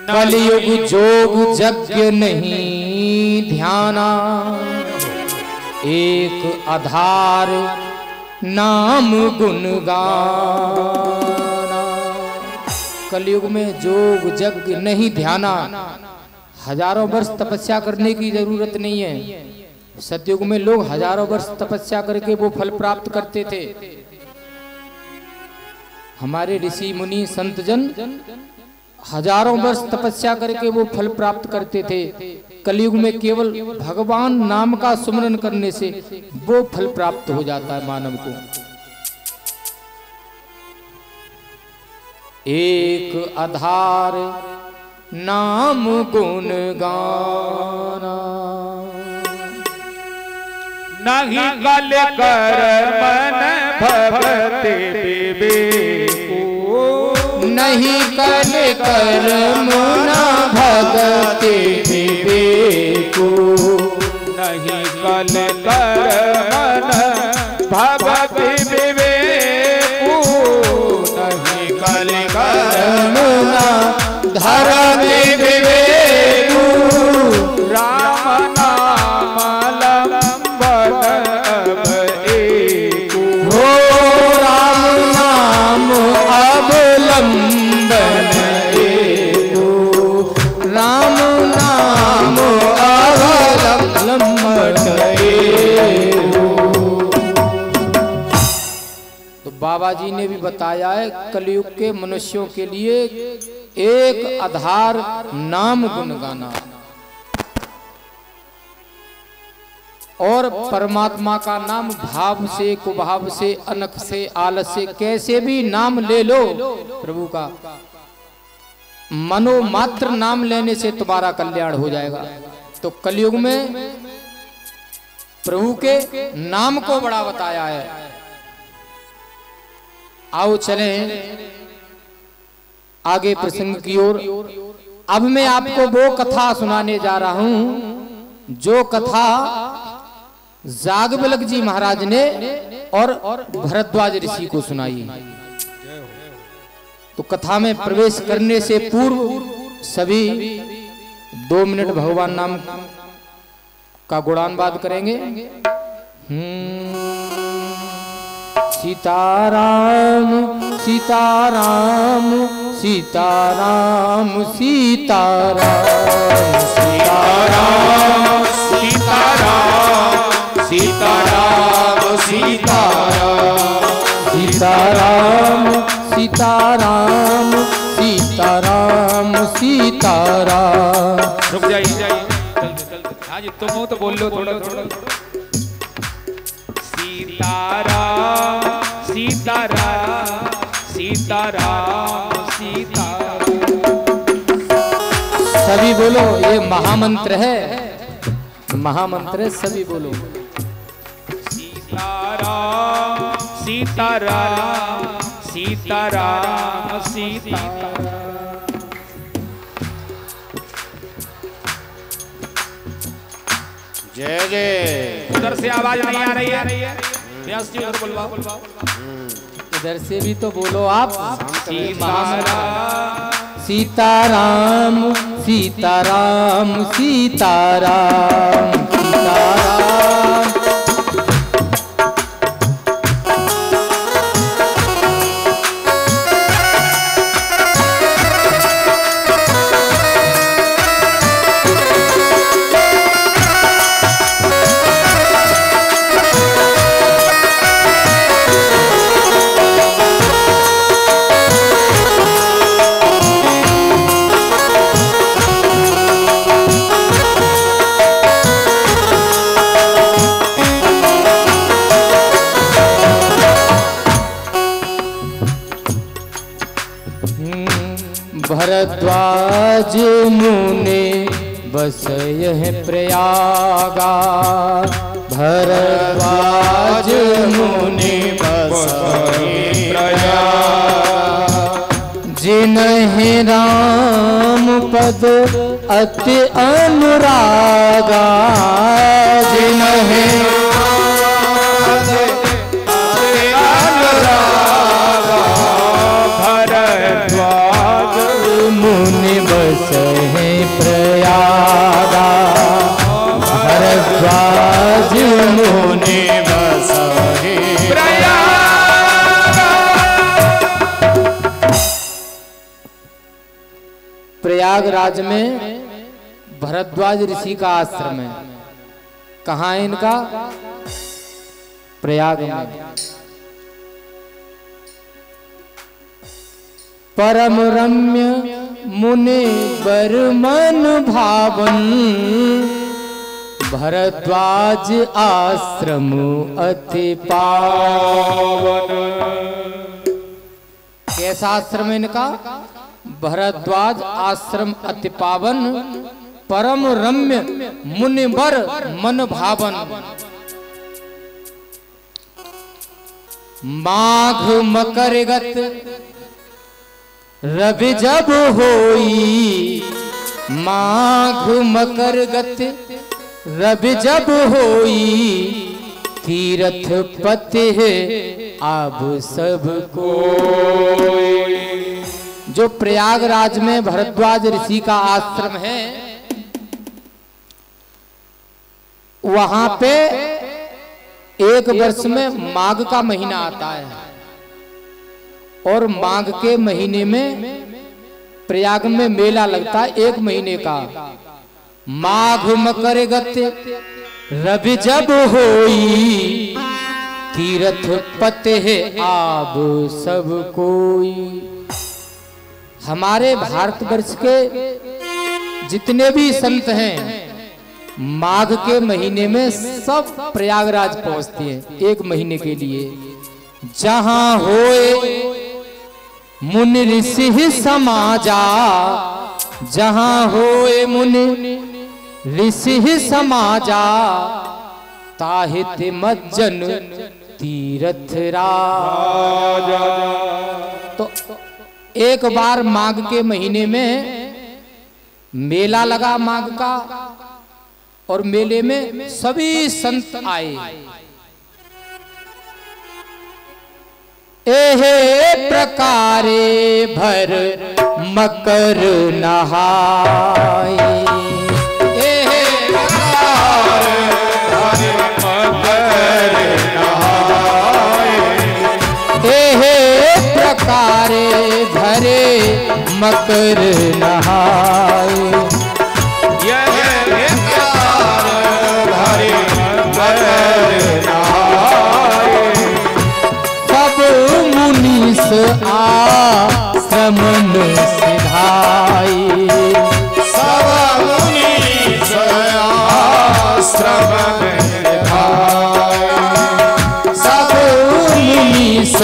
कलयुग जोग यज्ञ नहीं ध्याना, एक आधार नाम गुण गाना। कलयुग में जोग यज्ञ नहीं ध्याना, हजारों वर्ष तपस्या करने की जरूरत नहीं है। सतयुग में लोग हजारों वर्ष तपस्या करके वो फल प्राप्त करते थे। हमारे ऋषि मुनि संत जन हजारों वर्ष तपस्या करके वो फल प्राप्त करते थे। कलयुग में केवल भगवान नाम का सुमरन करने से वो फल प्राप्त हो जाता है मानव को। एक आधार नाम गुण गाना, नहीं कल कर मन भगति विवेको, नहीं कल कर मुना भगति विवेको, नहीं कल कर मन भगति विवेको, नहीं कल कर मुना धर्म विवेको। राम नाम लंबन एको, हो राम नाम अवलंबन एको, राम नाम अवलंबन एको। तो बाबा जी ने भी बताया है कलयुग के मनुष्यों के लिए एक आधार नाम गुण गाना, और परमात्मा का नाम भाव से कुभाव से अनख से आलस से कैसे भी नाम ले लो प्रभु का, मनोमात्र नाम लेने से तुम्हारा कल्याण हो जाएगा। तो कलयुग में प्रभु के नाम को बड़ा बताया है। आओ चलें आगे प्रसंग की ओर। अब मैं आपको वो कथा सुनाने जा रहा हूं जो कथा जागवल्क जी महाराज ने और भरद्वाज ऋषि को सुनाई। तो कथा में प्रवेश करने से पूर्व सभी 2 मिनट भगवान नाम का गुणानुवाद करेंगे। सीताराम सीताराम सीताराम सीताराम सीताराम सीताराम सीताराम सीताराम सीताराम सीताराम सीताराम। रुक जाइए, हाँ जी तुम हो तो बोल लो थोड़ा थोड़ा। सीताराम सीताराम सीताराम सीताराम। सभी बोलो, ये महामंत्र है, महामंत्र है, सभी बोलो। सीताराम सीताराम सीताराम। जय जय। उधर से आवाज नहीं आ रही है, व्यास जी उधर बुलवाओ। इधर से भी तो बोलो आप। सीताराम सीताराम सीताराम सीताराम सीताराम। भरद्वाज मुने बस यह प्रयागा। भरद्वाज मुने बस प्रयागा। जिन्हें राम पद अति अनुरागा। जिन्हें मुनि बस है प्रयागा। भरद्वाज मुनि बस है प्रयागा। प्रयागराज में भरद्वाज ऋषि का आश्रम है। कहाँ है इनका? प्रयाग में। परम रम्य मुनि बर मन भावन। भरद्वाज आश्रम अति पावन। कैसा आश्रम है इनका? भरद्वाज आश्रम अति पावन। परम रम्य मुनि बर मन भावन। माघ मकर गत रवि जब होई। माघ मकर गत रवि जब होई। तीर्थ पति है अब सबको। जो प्रयागराज में भरद्वाज ऋषि का आश्रम है, वहां पे एक वर्ष में माघ का महीना आता है और माघ के महीने में प्रयाग में मेला लगता है 1 महीने का। माघ मकर गत रवि जब होई। तीर्थ पते है आब सब कोई। हमारे भारतवर्ष के जितने भी संत हैं माघ के महीने में सब प्रयागराज पहुंचते हैं 1 महीने के लिए। जहां होए मुनि ऋषि समाजा। जहां होए मुनि ऋषि समाजा। ताहित मज्जन तीर्थ राजा। तो एक बार माघ के महीने में मेला लगा माघ का, और मेले में सभी संत आए। एहे प्रकारे भर मकर नहाए। एहे प्रकारे भर मकर नहाए। एहे प्रकारे भरे मकर नहाए। आश्रमन सिधाई। सब मुनीस आश्रमन सिधाई। सब मुनीस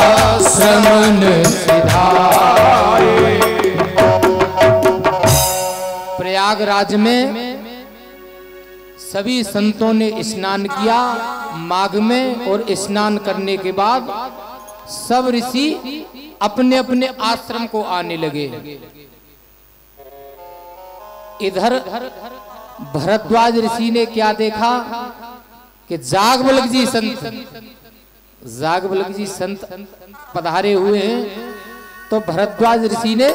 आश्रमन सिधाई। प्रयागराज में सभी संतों ने स्नान किया माघ में, और स्नान करने के बाद सब ऋषि अपने अपने आश्रम को आने लगे। इधर भरद्वाज ऋषि ने क्या देखा कि जागवल्क जी संत पधारे हुए हैं। तो भरद्वाज ऋषि ने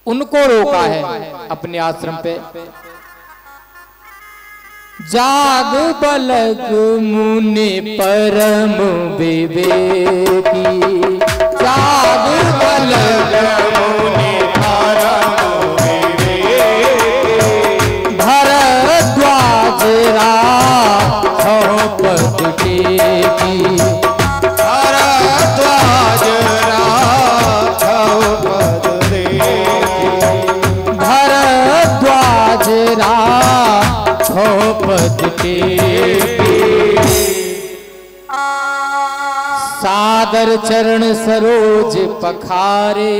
उनको रोका है अपने आश्रम पे। जागवल्क मुनि परम विवेकी, जागवल्क मुनि परम विवेकी, भरद्वाज राघव पद टेकी, भरद्वाज राघव पद टेकी, भरद्वाज राघव पद टेकी। सादर चरण सरोज पखारे,